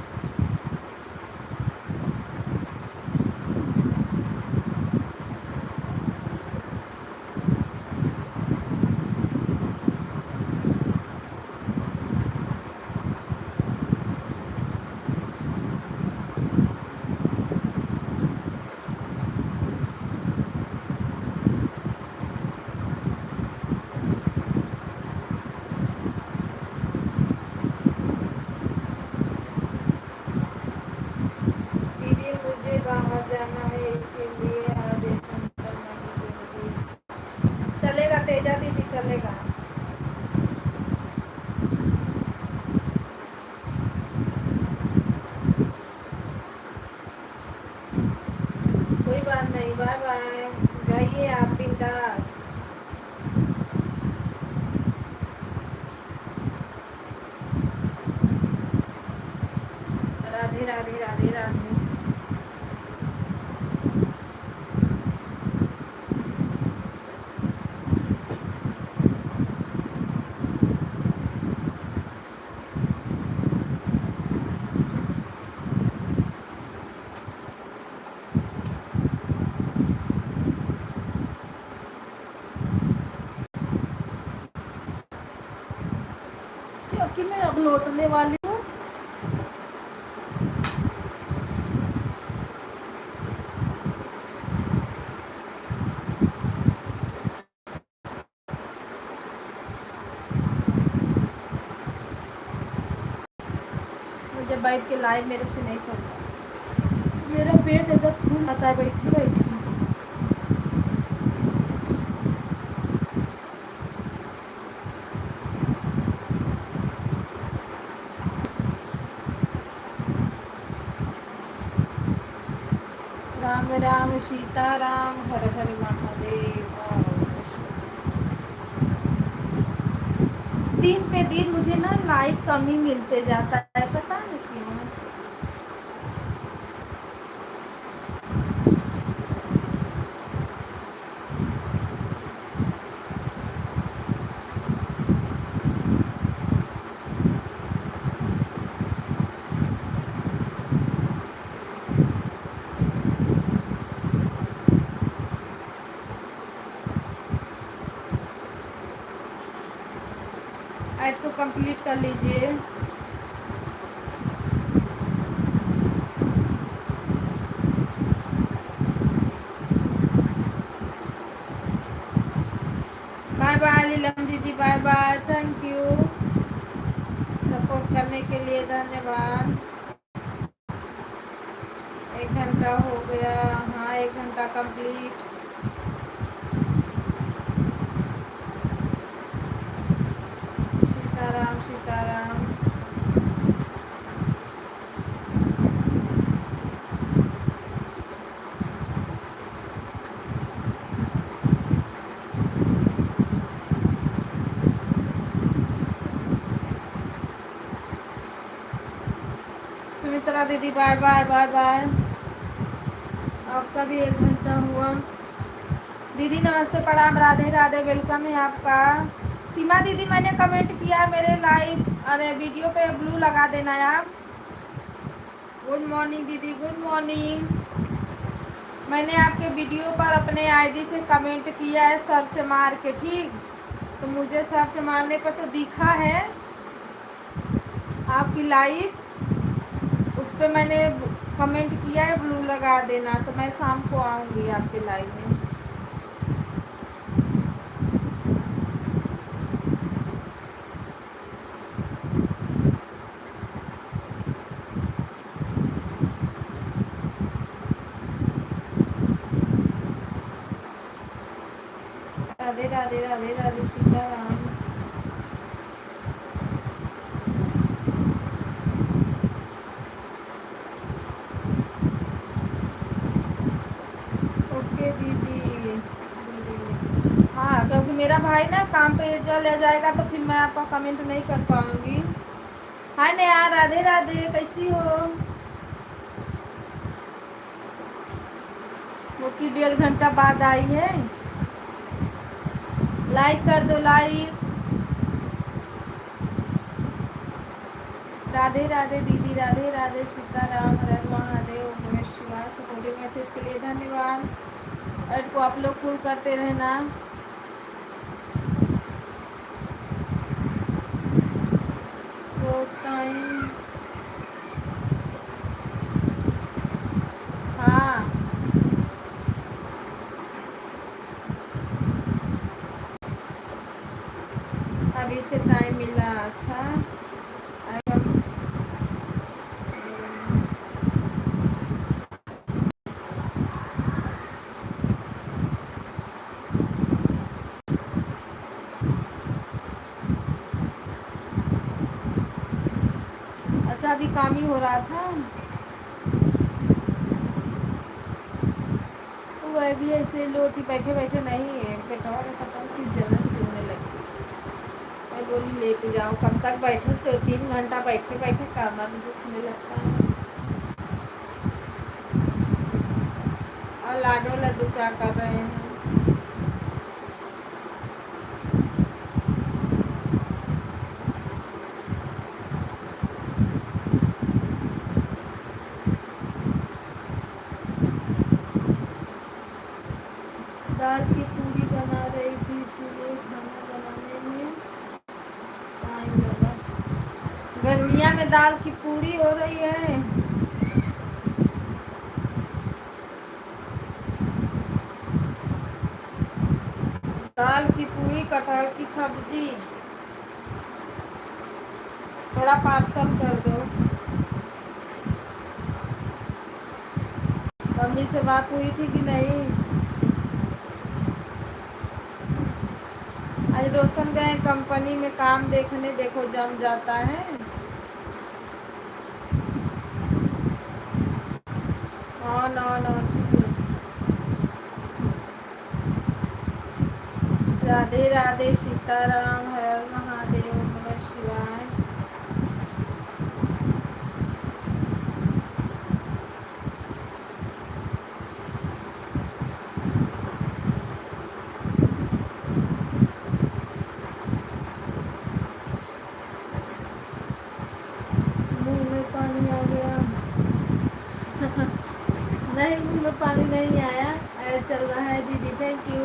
Speaker 1: दीदी मुझे बाहर जाना है इसीलिए आज एक घंटा नहीं दूंगी। चलेगा तेजा दीदी, चलेगा। कोई बात नहीं, बाय बाय। जाइए आप बिंदास। राधे राधे राधे राधे। क्योंकि मैं अब लौटने वाली हूँ। मुझे बैठ के लाइव मेरे से नहीं चलता, मेरा पेट एकदम फूल आता है बैठी बैठी। राम राम सीता राम, हर हर महादेव। दिन पे दिन मुझे ना लाइक कम ही मिलते जाता है, पता नहीं क्यों। ऐड को कंप्लीट कर लीजिए। Bye bye. Thank you support करने के लिए, धन्यवाद। 1 घंटा हो गया। हाँ, 1 घंटा कंप्लीट। सीताराम सीताराम। सुमित्रा दीदी बाय बाय बाय बाय। आपका भी 1 घंटा हुआ। दीदी नमस्ते, प्रणाम, राधे राधे, वेलकम है आपका। सीमा दीदी मैंने कमेंट किया मेरे लाइव अरे वीडियो पे ब्लू लगा देना है आप। गुड मॉर्निंग दीदी, गुड मॉर्निंग। मैंने आपके वीडियो पर अपने आईडी से कमेंट किया है सर्च मार के, ठीक। तो मुझे सर्च मारने पर तो दिखा है आपकी लाइव, उस पर मैंने कमेंट किया है ब्लू लगा देना। तो मैं शाम को आऊँगी आपके लाइव में। राधे राधे राधे राधे, सीताराम। ओके दीदी। हाँ, क्योंकि मेरा भाई ना काम पे चले जाएगा तो फिर मैं आपका कमेंट नहीं कर पाऊँगी। हाय नेहा, राधे राधे, कैसी हो? वो की 1.5 घंटा बाद आई है। लाइक कर दो, लाइक। राधे राधे दीदी, राधे राधे, सीताराम, हर हर महादेव, ओम नमः शिवाय। सपोर्टिव मैसेज के लिए धन्यवाद। ऐड को आप लोग फुल करते रहना। वो टाइम, हाँ अभी से टाइम मिला। अच्छा, अच्छा अभी काम ही हो रहा था। वह भी ऐसे लोटी बैठे बैठे नहीं है, पेटवा में पता नहीं जलन से होने लगी। मैं बोली लेट जाओ, कब तक बैठे, तो 3 घंटा बैठे बैठे कमर दुखने लगता है। और लाडो लड्डू क्या कर रहे हैं? दाल की पूरी बना रही थी, इसलिए खाना बनाने में टाइम लगा। गर्मिया में दाल की पूरी हो रही है। दाल की पूरी, कटहल की सब्जी। थोड़ा पार्सल कर दो। मम्मी से बात हुई थी कि नहीं? आज रोशन गए कंपनी में काम देखने, देखो जम जाता है। On on on. Radhe Radhe, Sitaram, हर हर महादेव, ओम नमः शिवाय। मुंह में पानी आ गया। नहीं, मुंह में पानी नहीं आया। ऐड चल रहा है दीदी, थैंक यू।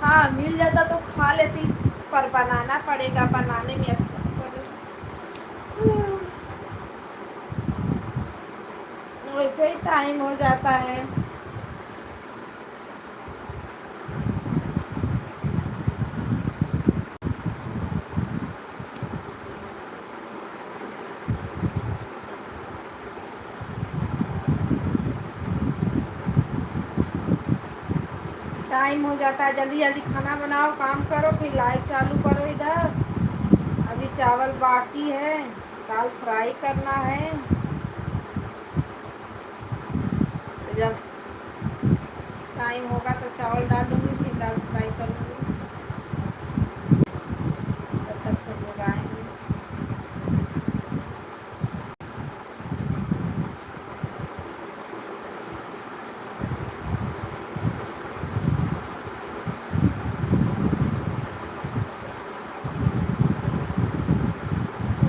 Speaker 1: हाँ, मिल जाता तो खा लेती, पर बनाना पड़ेगा, बनाने में असर पड़ेगा। वैसे ही टाइम हो जाता है। टाइम हो जाता है, जल्दी जल्दी खाना बनाओ, काम करो, फिर लाइट चालू करो इधर। अभी चावल बाकी है, दाल फ्राई करना है। तो जब टाइम होगा तो चावल डालूंगी, फिर दाल फ्राई करूँगी। तब तक सब लोग आएंगे।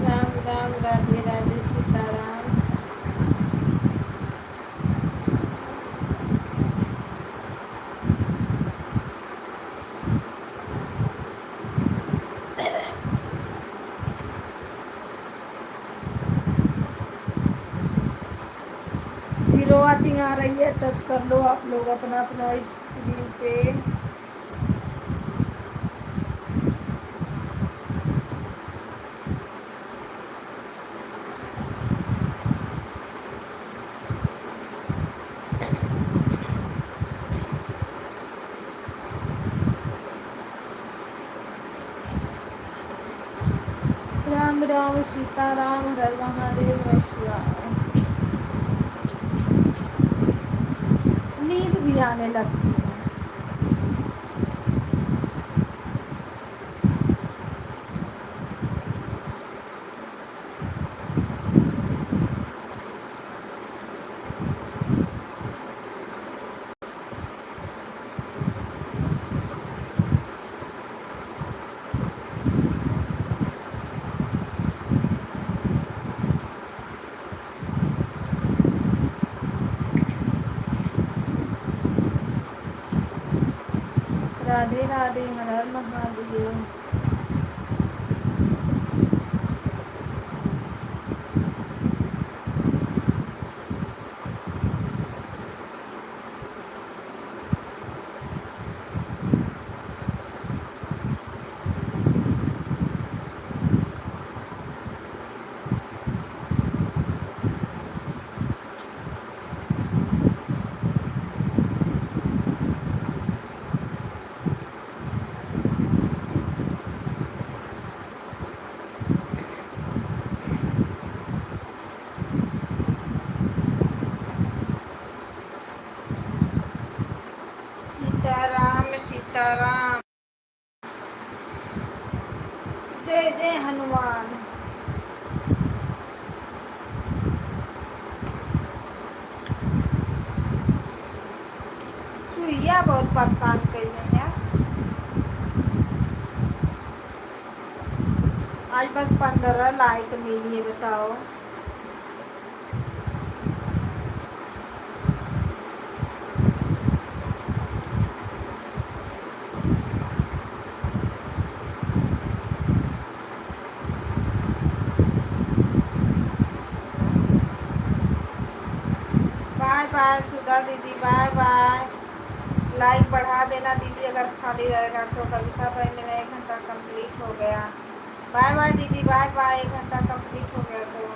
Speaker 1: राम राम, राधे राधे, सीताराम। जीरो वॉचिंग आ रही है, टच कर लो आप लोग अपना अपना स्क्रीन पे। राम राम, सीताराम, हर महादेव, नमः शिवाय। नींद भी आने लगती है। राधे राधे, हर हर महादेव। सीताराम सीताराम, जय जय हनुमान। सुइया बहुत परेशान कर रहे हैं। आज बस 15 लाइक मिली है, बताओ। बाय बाय सुधा दीदी, बाय बाय। लाइक बढ़ा देना दीदी, अगर खाली रहेगा तो। कविता भाई, मेरा 1 घंटा कंप्लीट हो गया। बाय बाय दीदी, बाय बाय। 1 घंटा कंप्लीट हो गया तो।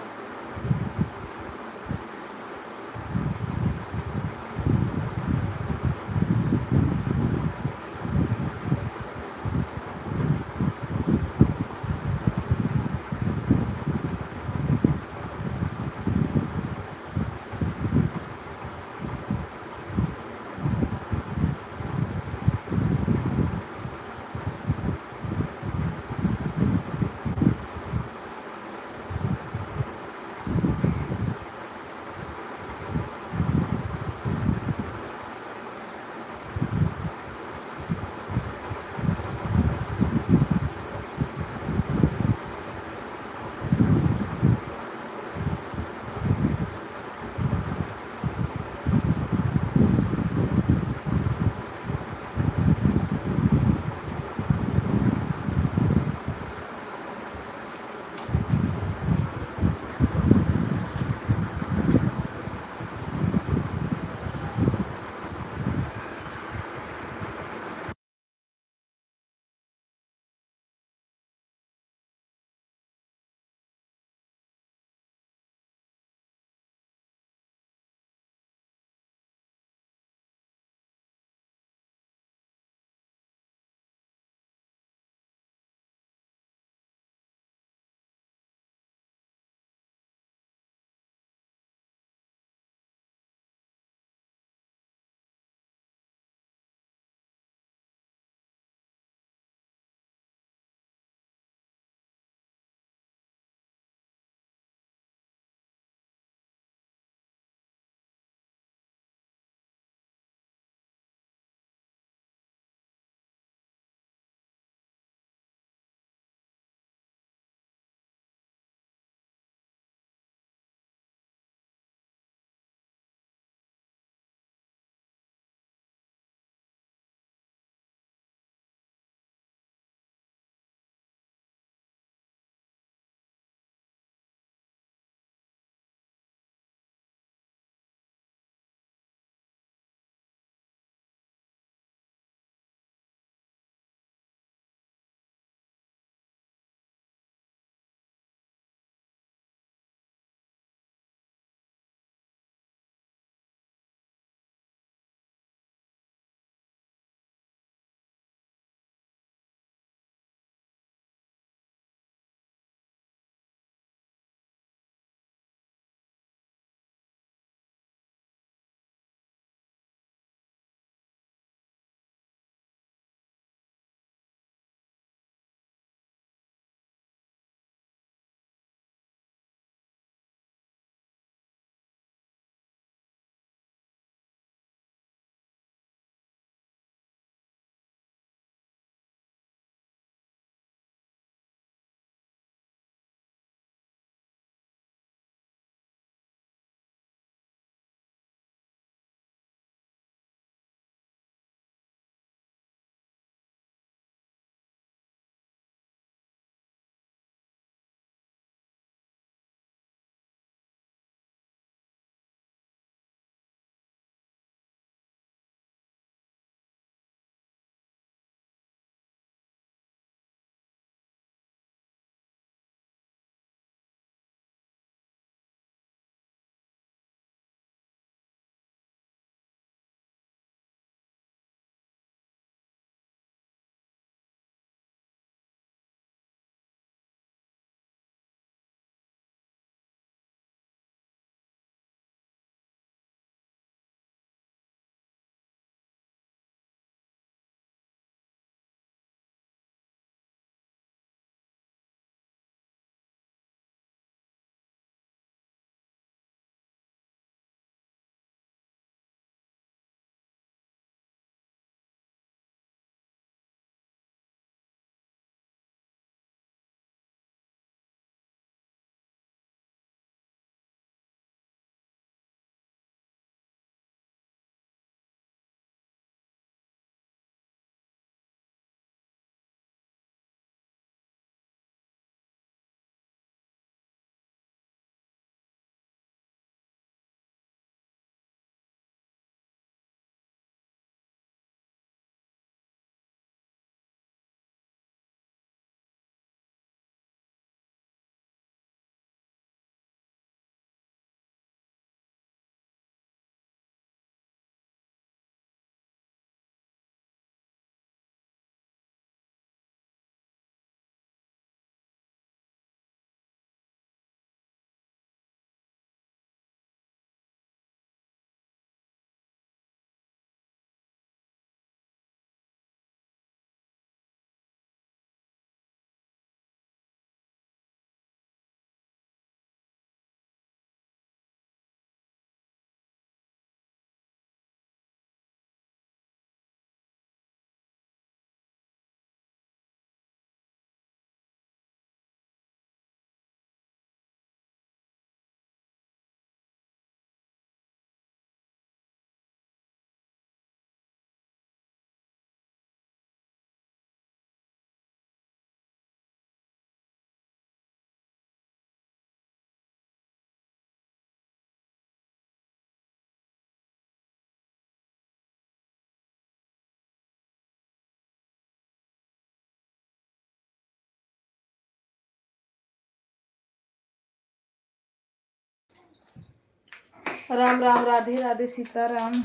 Speaker 1: राम राम, राधे राधे, सीताराम।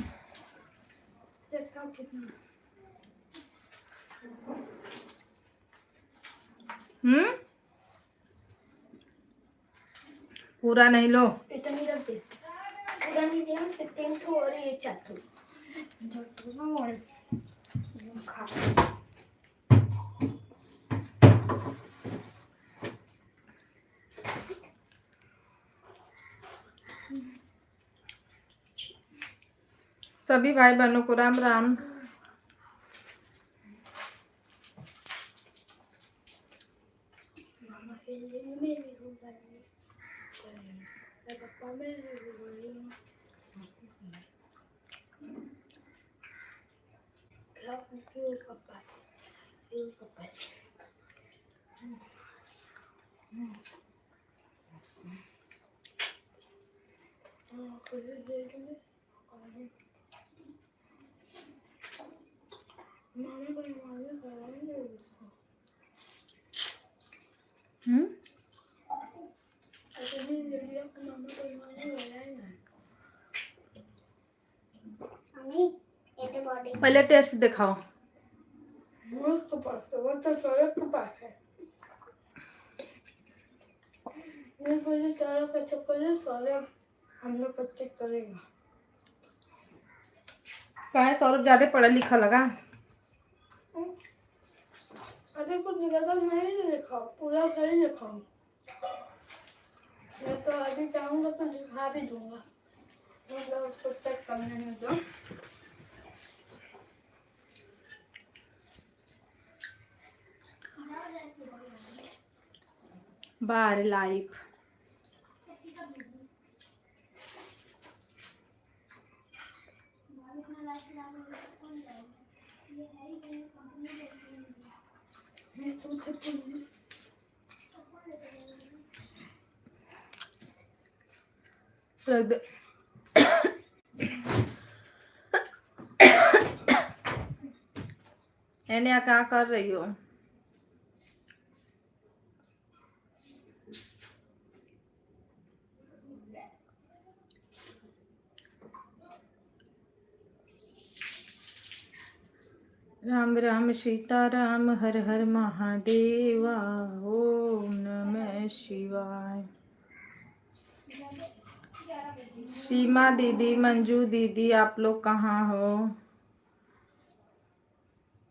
Speaker 1: पूरा नहीं लो,
Speaker 2: इतनी रख दे, पूरा नहीं दिया, 3 ठो और ये 4 ठो जो तो ना खा।
Speaker 1: सभी भाई बहनों को राम राम।
Speaker 2: मामा के लिए मेरी हो गई, पापा मेरे हो गई, क्या क्यों पापा, क्यों पापा मामा को मालूम कराएंगे उसको।
Speaker 1: पहले टेस्ट दिखाओ।
Speaker 2: उसके पास है, वो तो सौरभ के पास है। मैं बोली सौरभ का चक्कर है, सौरभ हम लोग को चेक करेगा।
Speaker 1: क्या है, सौरभ ज्यादा पढ़ा लिखा लगा?
Speaker 2: अरे कुछ ज्यादा नहीं लिखा, पूरा सही लिखा। मैं तो अभी जाऊंगा तो दिखा भी दूंगा, मतलब उसको चेक करने में दो।
Speaker 1: बाहर लाइव रख दे। एने क्या कर रही हो? राम राम सीताराम, हर हर महादेवा, ओम नमः शिवाय। सीमा दीदी, मंजू दीदी, आप लोग कहाँ हो?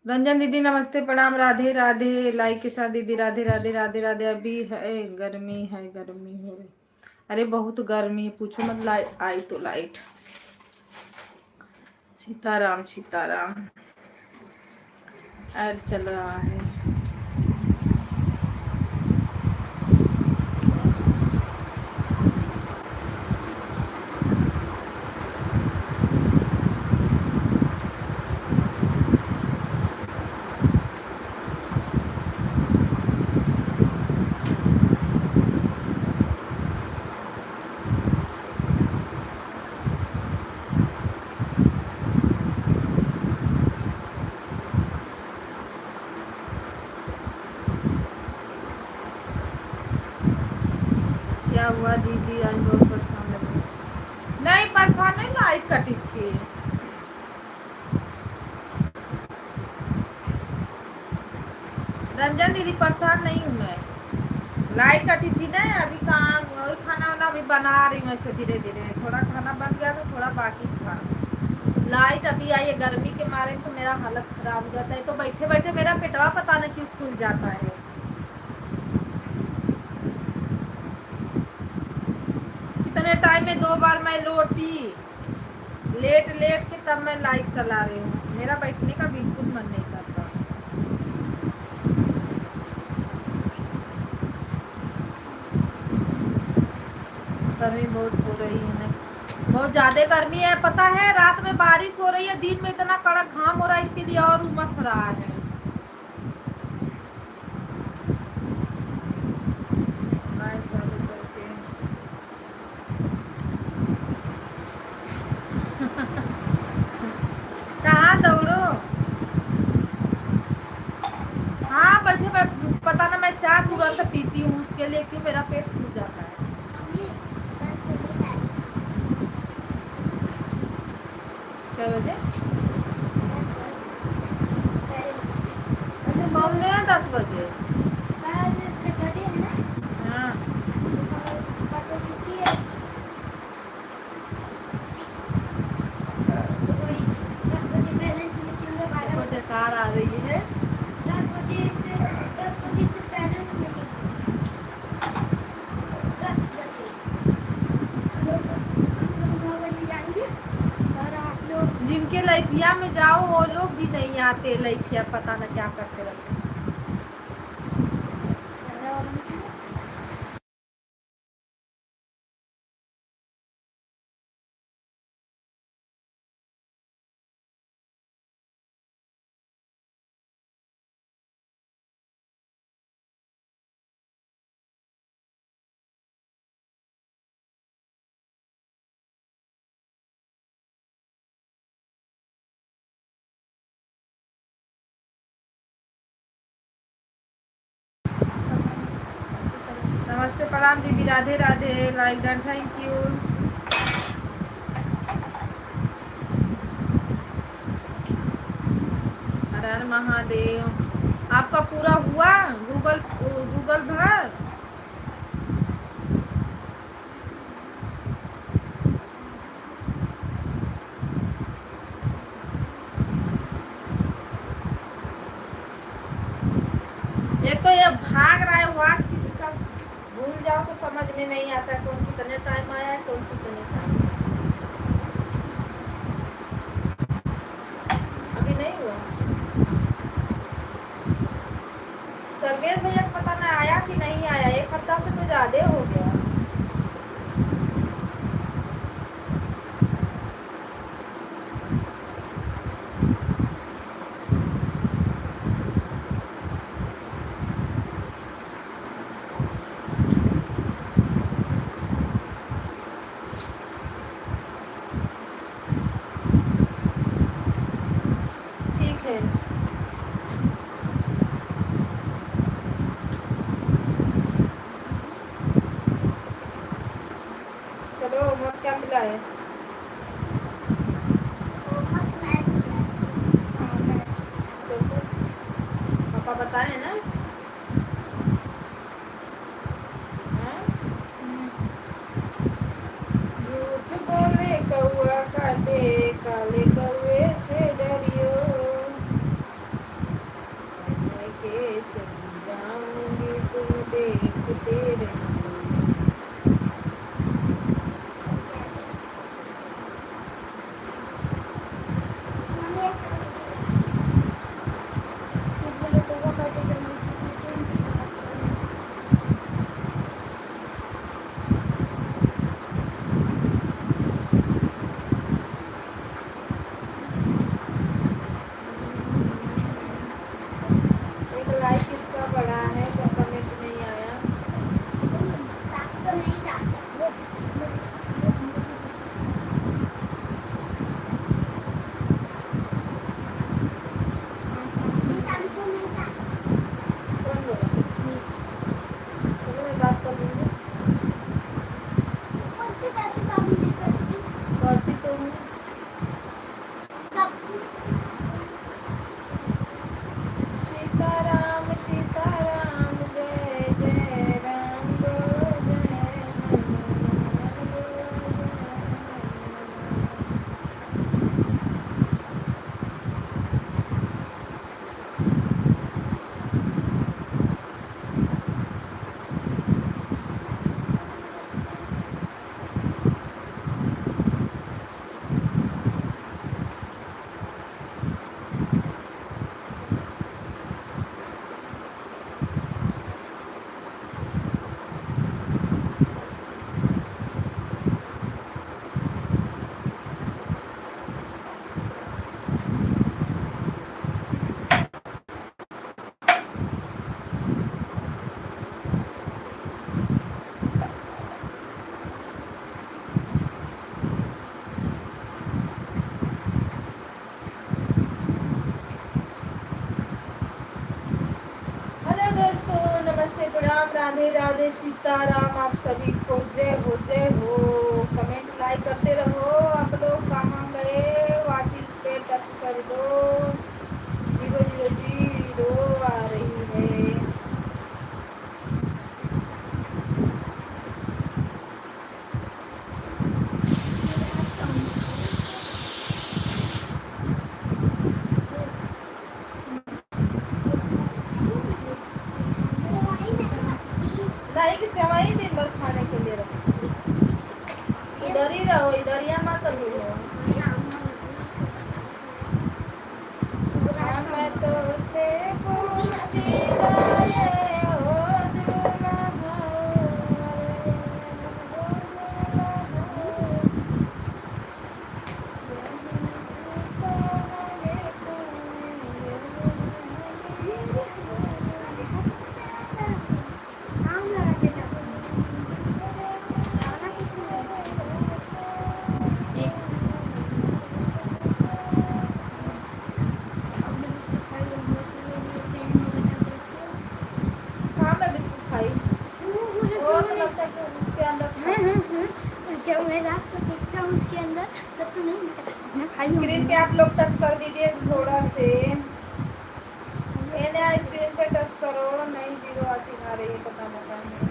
Speaker 1: रंजन दीदी नमस्ते, प्रणाम, राधे राधे। लाइक के साथ दीदी, राधे राधे राधे राधे। अभी है गर्मी, है गर्मी हो रही। अरे बहुत गर्मी है, पूछो मत। लाइट आई तो लाइट। सीताराम सीताराम। ऐड चल रहा है। क्या हुआ दीदी, आज बहुत परेशान लग रही? नहीं परेशान नहीं, लाइट कटी थी। रंजन दीदी परेशान नहीं हूँ मैं, लाइट कटी थी ना। अभी काम और खाना वाना अभी बना रही हूँ, ऐसे धीरे धीरे। थोड़ा खाना बन गया तो थोड़ा बाकी था। लाइट अभी आई है, गर्मी के मारे तो मेरा हालत खराब हो जाता है। तो बैठे बैठे मेरा पेटवा पता नहीं क्यों फूल जाता है। इतने टाइम में 2 बार मैं लोटी, लेट लेट के तब मैं लाइट चला रही हूँ। मेरा बैठने का बिल्कुल मन नहीं करता। गर्मी बहुत हो रही है ना, बहुत ज्यादा गर्मी है। पता है रात में बारिश हो रही है, दिन में इतना कड़क घाम हो रहा है, इसके लिए और उमस रहा है। कहाँ दौड़ो? हाँ बैठे, मैं पता ना, मैं चाय तुरंत पीती हूँ, उसके लिए क्यों मेरा पेट फूल जाता है। 10 बजे?
Speaker 2: कल सैटरडे है ना,
Speaker 1: हाँ
Speaker 2: कल तो छुट्टी है, तो वही 10 बजे पेरेंट्स मीटिंग है, 12
Speaker 1: देखो
Speaker 2: बजे,
Speaker 1: कार आ रही है।
Speaker 2: 10 बजे से पेरेंट्स मीटिंग, 10 बजे हम लोग 9 बजे जाएंगे, और आप लोग
Speaker 1: जिनके लइफिया में जाओ वो लोग भी नहीं आते, लइफिया पता न क्या करते रहते। नमस्ते, प्रणाम दीदी, Radhe Radhe, like done, thank you. हर हर महादेव। आपका पूरा हुआ गूगल भर? एक तो ये भाग रहा है वॉच किसी का, भूल जाओ तो समझ में नहीं आता कौन कितने टाइम आया है, कौन कितने टाइम। अभी नहीं हुआ। सर्वेश भैया को पता नहीं आया कि नहीं आया, 1 हफ्ता से तो ज्यादा हो गया। ठीक है, चलो होमवर्क क्या मिला है? चलो, पापा बताए ना? हाँ? झूठ बोले कौआ काटे, काले कौए से डरियो, मैं के चली जाऊंगी तुम देखते रहियो। एक लाइक इसका बड़ा है तो कमेंट नहीं आया। कौन बोला? चलो मैं बात कर लूँगी। करती तो हूँ। सीताराम सीताराम, जय जय राम, बोलो जय हनुमान, बोलो जय हनुमान। हेलो दोस्तों, नमस्ते, प्रणाम, राधे राधे, सीताराम, आप सभी को जय हो जय हो। कमेंट लाइक करते रहो। आप लोग कहाँ गए? वाचिंग पे टच कर दो। 000 आ रही है। दही की सेवई दिन भर खाने के लिए रखो। इधर ही रहो, इधर ही मत रहो। मैं तो से पूछ लाए हो हाँ मैं बिस्कुट खाई। वो तो लगता है कि उसके अंदर
Speaker 2: जब मैं रात को देखता हूँ उसके अंदर तब तो नहीं खाई
Speaker 1: स्क्रीन पे आप लोग टच कर दीजिए थोड़ा से। मैंने स्क्रीन पे टच करो, नहीं जीरो आती आ रही है, पता नहीं।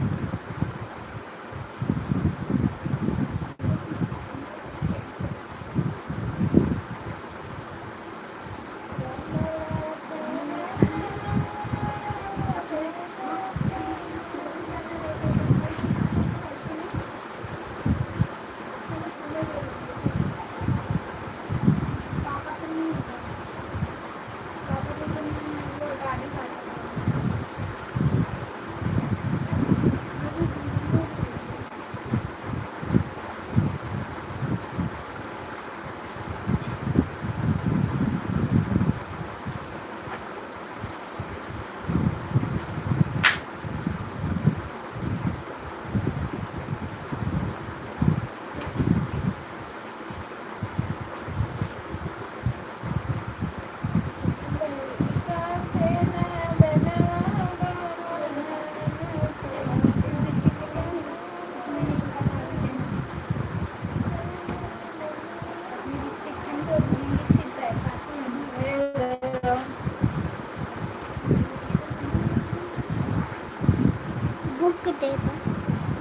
Speaker 2: बुक दे दो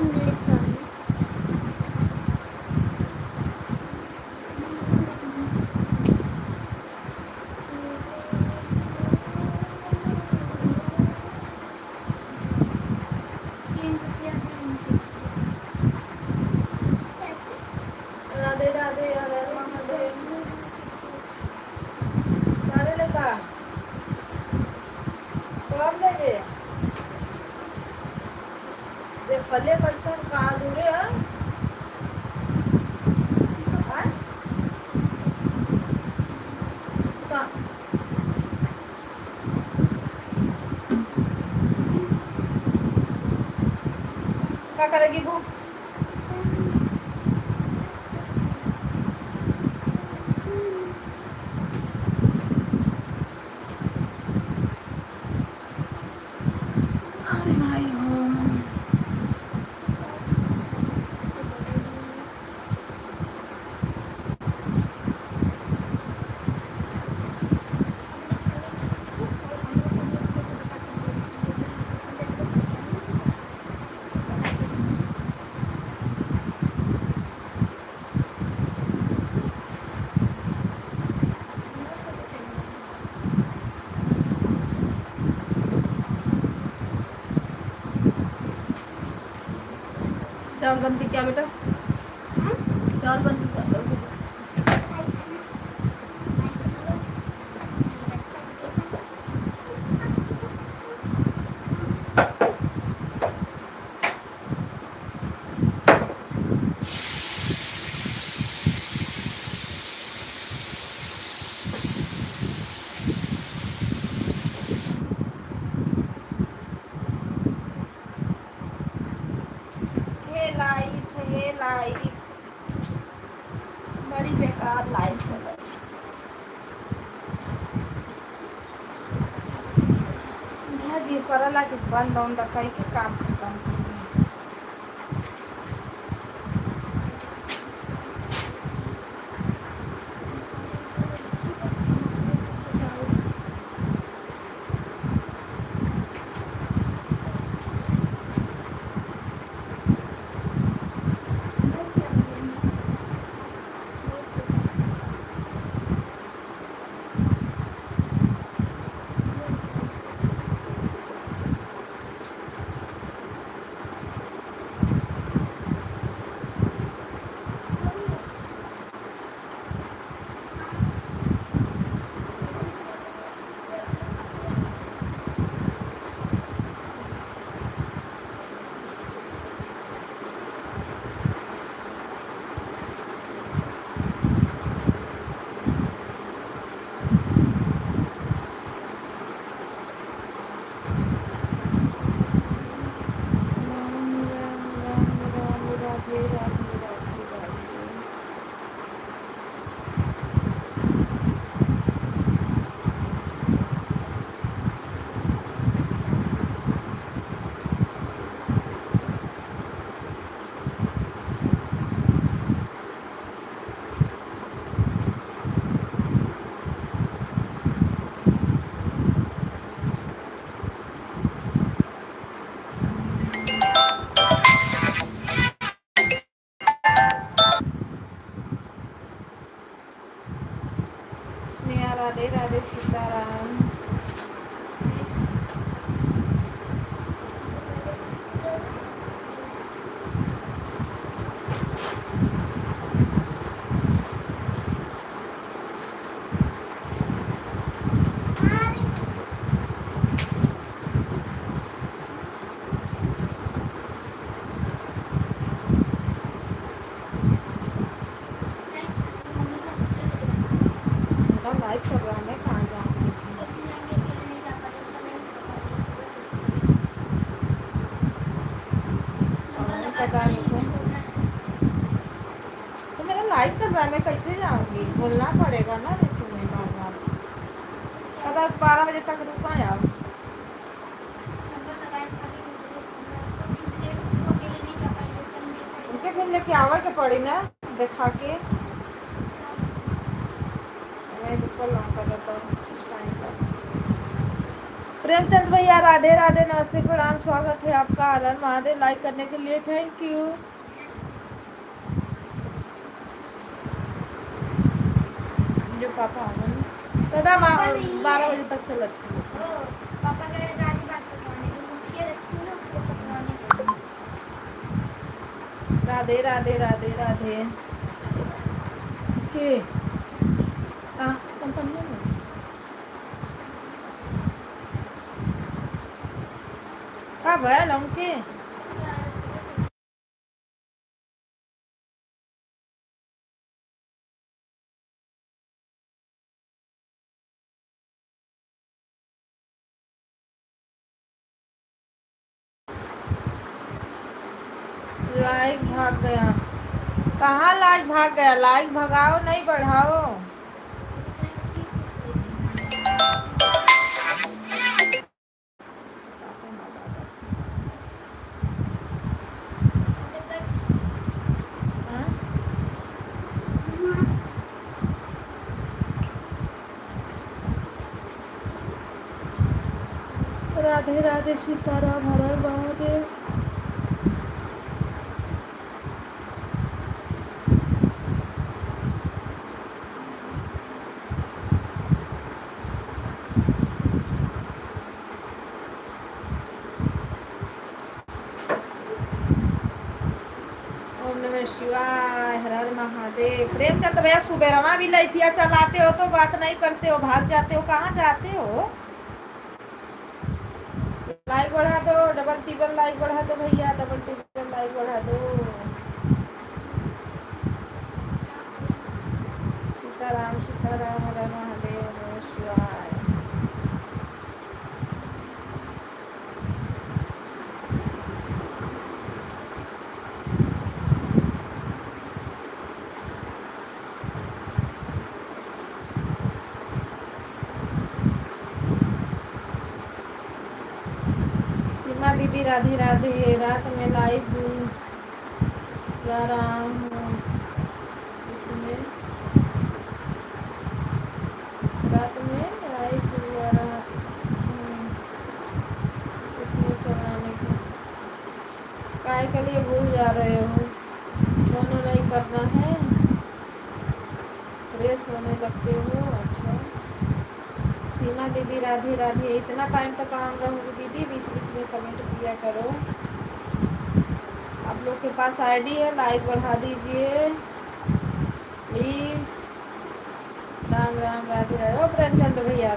Speaker 2: इंग्लिश वाली
Speaker 1: राधे राधे राधे महादेव। सारे लगा कौन देवे देख पल्ले पर्सन कहाँ दूरे है। हाँ? कहाँ? क्या करेगी बुक? अरे भाई हो चावल बनती क्या बेटा? चावल बनती क्या? ये लाइफ बड़ी बेकार लाइफ है। जी करला कि बंद उंद कई के काम खत्म। राधे राधे राधे राधे। नेहा राधे राधे सीताराम। उनका लाइव चल रहा है, मैं कहाँ जाऊँगी? हमें पता नहीं को। तो मेरा लाइव चल रहा है, मैं कैसे जाऊँगी? बोलना पड़ेगा ना वैसे में बार बार। पता 12 बजे तक रुका यार। उनके फिर लेके आवे के पड़ी ना देखा के। मैं ऊपर लौंका जाता हूँ इस टाइम पर। प्रेमचंद भैया राधे राधे, नमस्ते, प्रणाम, स्वागत है आपका। हरण महादेव। लाइक करने के लिए थैंक यू। जो पापा आवन दादा 12 बजे तक चलत थी।
Speaker 2: पापा कह रहे दादी बात करवाने की मुझे रखी ना उसको पकवाने के।
Speaker 1: राधे राधे राधे राधे के कंपनी में का भयल उनके लाइक भाग गया। कहाँ लाइक भाग गया? लाइक भगाओ नहीं बढ़ाओ। हाँ? राधे राधे सीताराम, हर हर महादेव। ओम नमः शिवाय, हर हर महादेव। प्रेमचंद भैया सुबेरवा भी लैथिया चलाते हो तो बात नहीं करते हो, भाग जाते हो, कहाँ जाते हो? लाइक बढ़ा दो, डबल टिबल लाइक बढ़ा दो भैया, डबल टिबल लाइक बढ़ा दो। सीताराम सीताराम, हर हर महादेव, नमः शिवाय। सीमा दीदी राधे राधे। रात में लाइव जा रहा हूँ, इसमें रात में लाइव जा रहा हूँ, इसमें चलाने की काय के लिए भूल जा रहे हो? दोनों नहीं करना है, फ्रेश होने लगते हो। अच्छा सीमा दीदी राधे राधे। इतना टाइम तक काम रहूँगी दीदी, बीच बीच में कमेंट किया करो। आप लोग के पास आईडी है, लाइक बढ़ा दीजिए प्लीज। राम राम, राधे राधे। ओ प्रेमचंद भैया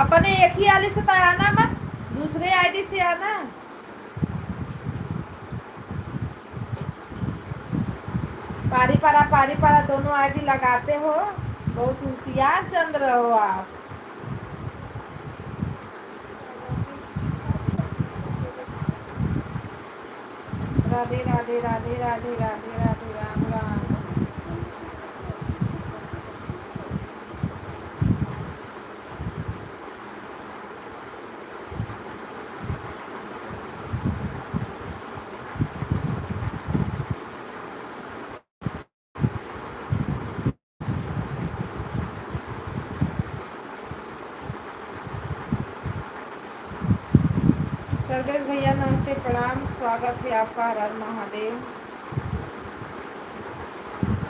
Speaker 1: अपने एक ही आईडी से तो आना मत, दूसरे आईडी से आना। पारी पारा दोनों आईडी लगाते हो, बहुत होशियार चंद्र हो आप। राधे राधे राधे राधे राधे राधे राम राम। सरदेश भैया नमस्ते प्रणाम, स्वागत है आपका, हर हर महादेव।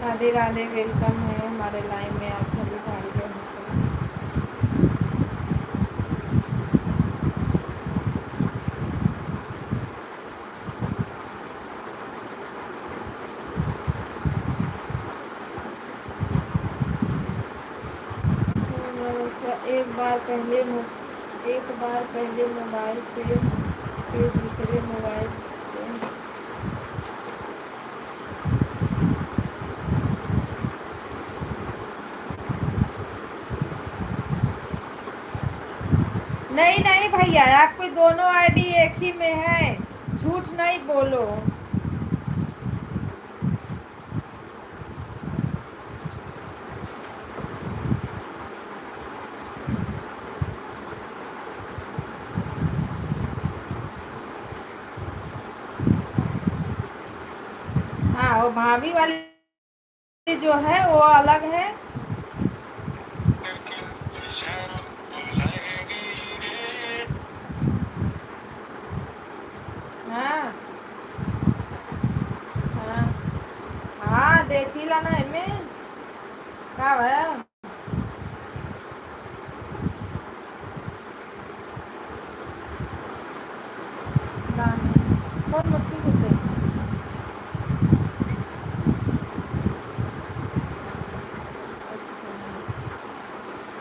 Speaker 1: राधे राधे, वेलकम है हमारे लाइव में आप सभी भाई बहनों को। एक बार पहले मोबाइल से फिर दूसरे मोबाइल से। नहीं नहीं भैया, आपकी दोनों आईडी एक ही में है, झूठ नहीं बोलो। हाँ, वो भाभी वाली जो है वो अलग है। हाँ हाँ हाँ, देखिला ना एमे का भया। कौन मक्खी कुत्ते?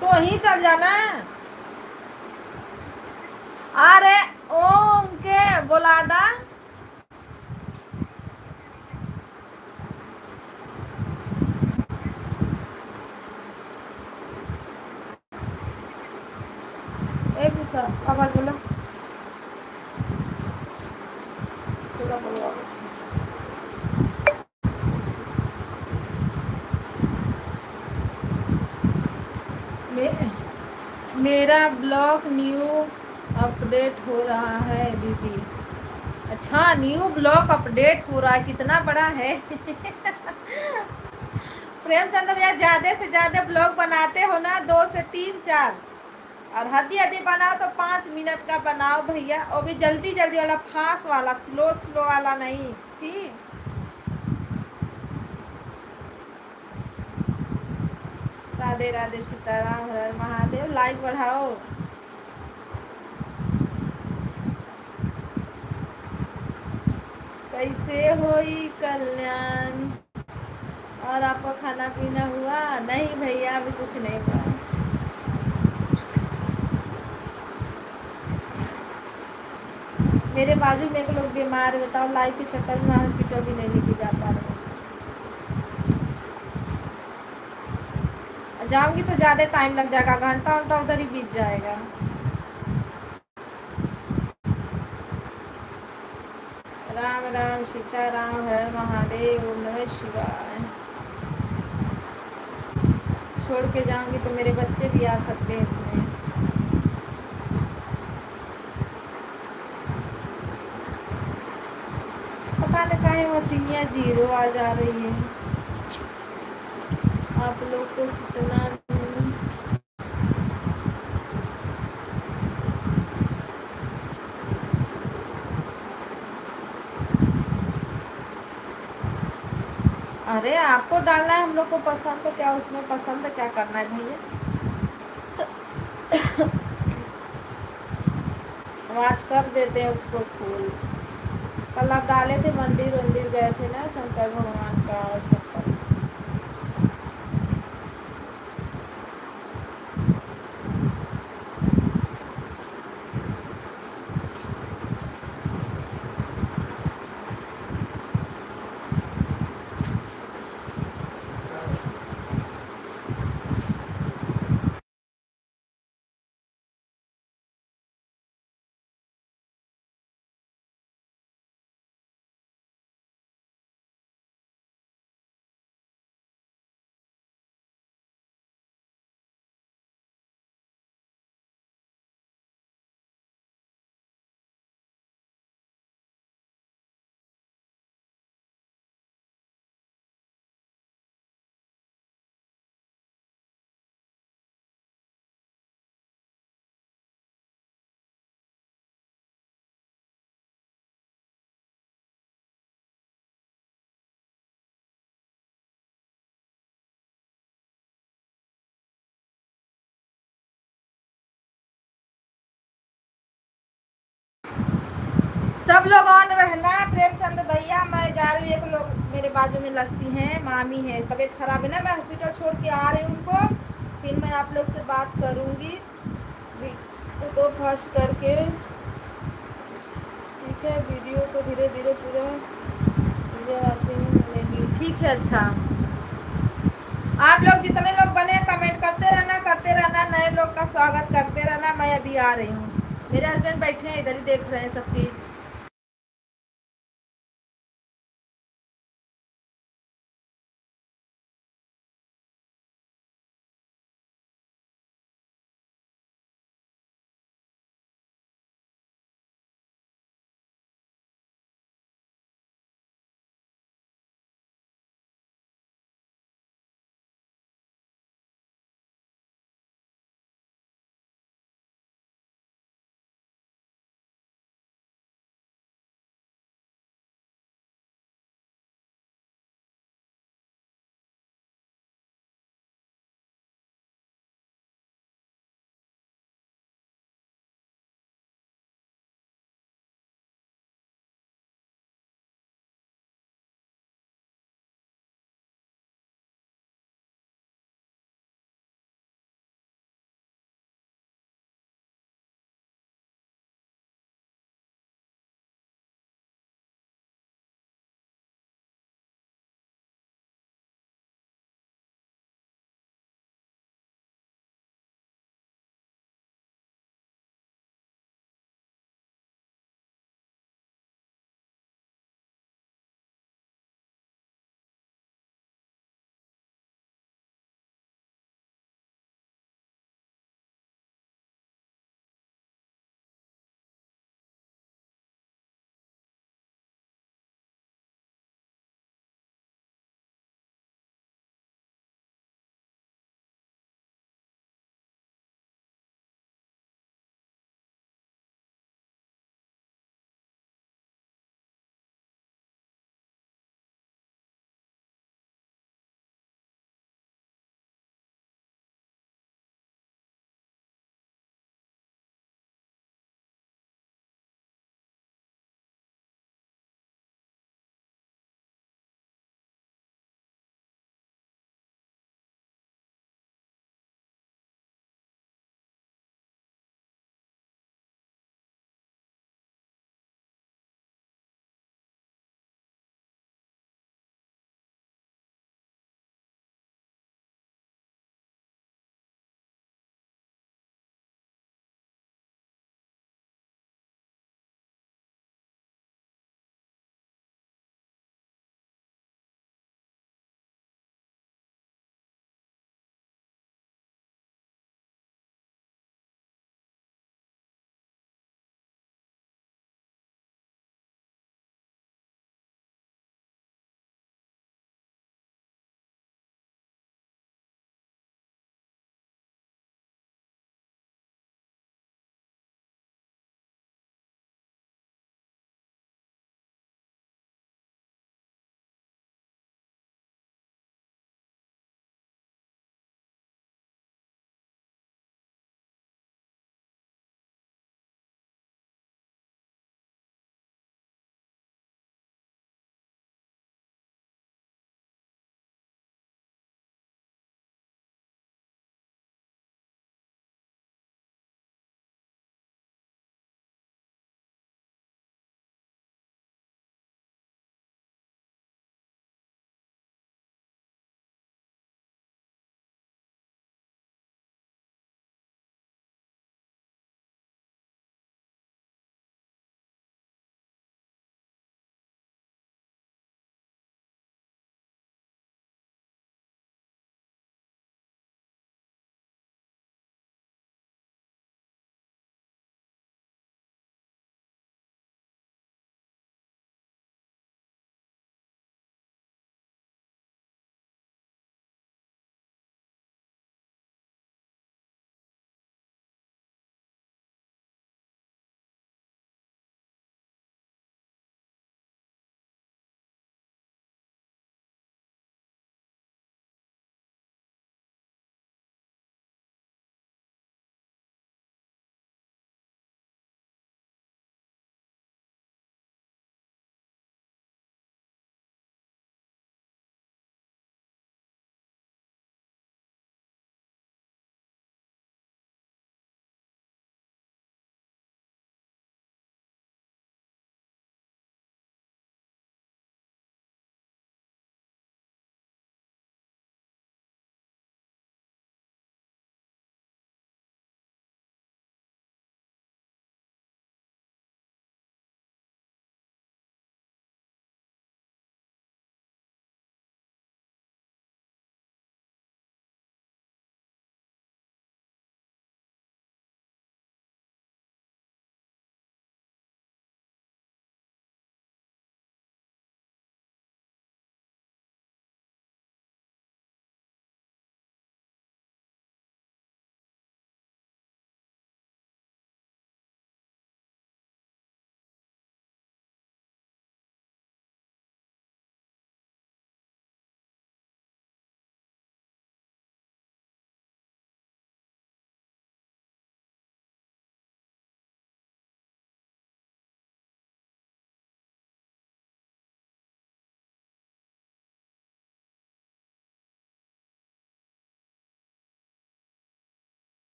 Speaker 1: तो ही चल जाना। अरे ओ उनके बोला दा। ए पूछा आवाज बोलो, पूरा बोलो। मेरा ब्लॉग न्यू अपडेट हो रहा है दीदी। अच्छा, न्यू ब्लॉग अपडेट हो रहा है, कितना बड़ा है। प्रेमचंद भैया ज्यादा से ज्यादा ब्लॉग बनाते हो ना, 2 से 3 4, और हदी हदी बनाओ तो 5 मिनट का बनाओ भैया, और भी जल्दी जल्दी वाला, फास्ट वाला, स्लो स्लो वाला नहीं, ठीक। राधे राधे, सीताराम, हर हर महादेव। लाइक बढ़ाओ। कैसे होई कल्याण? और आपका खाना पीना हुआ? नहीं भैया, अभी कुछ नहीं हुआ। मेरे बाजू में एक लोग बीमार है, बताओ, लाइफ के चक्कर में हॉस्पिटल भी नहीं लेके जा पा रहे। जाऊंगी तो ज़्यादा टाइम लग जाएगा, घंटा घंटा उधर ही बीत जाएगा। राम राम, सीताराम, हर महादेव, ओम नमः शिवाय। छोड़ के जाऊंगी तो मेरे बच्चे भी आ सकते हैं इसमें। पता नहीं काहे मछलियाँ 0 आ जा रही है। आप लोग को कितना अरे आपको डालना है, हम लोग को पसंद, तो क्या उसमें पसंद क्या करना है भैया। आवाज कर देते हैं उसको फूल। कल आप डाले थे, मंदिर वंदिर गए थे ना, शंकर भगवान का और सब। सब लोग ऑन रहना। प्रेमचंद भैया, मैं जा रही हूँ। एक लोग मेरे बाजू में लगती हैं, मामी है, तबीयत खराब है ना, मैं हॉस्पिटल छोड़ के आ रही हूँ उनको। फिर मैं आप लोग से बात करूँगी तो फास्ट करके। ठीक है, वीडियो को धीरे धीरे पूरा आती हूँ। ठीक है, अच्छा। आप लोग जितने लोग बने कमेंट करते रहना, नए लोग का स्वागत करते रहना। मैं अभी आ रही हूँ। मेरे हस्बैंड बैठे हैं इधर ही, देख रहे हैं सबकी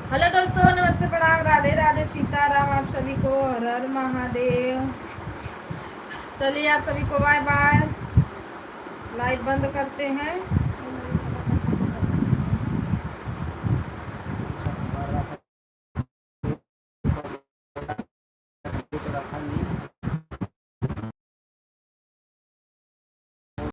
Speaker 1: हेलो दोस्तों, नमस्ते, प्रणाम, राधे राधे, सीताराम। आप सभी को हर हर महादेव। चलिए आप सभी को बाय बाय। लाइव बंद करते हैं।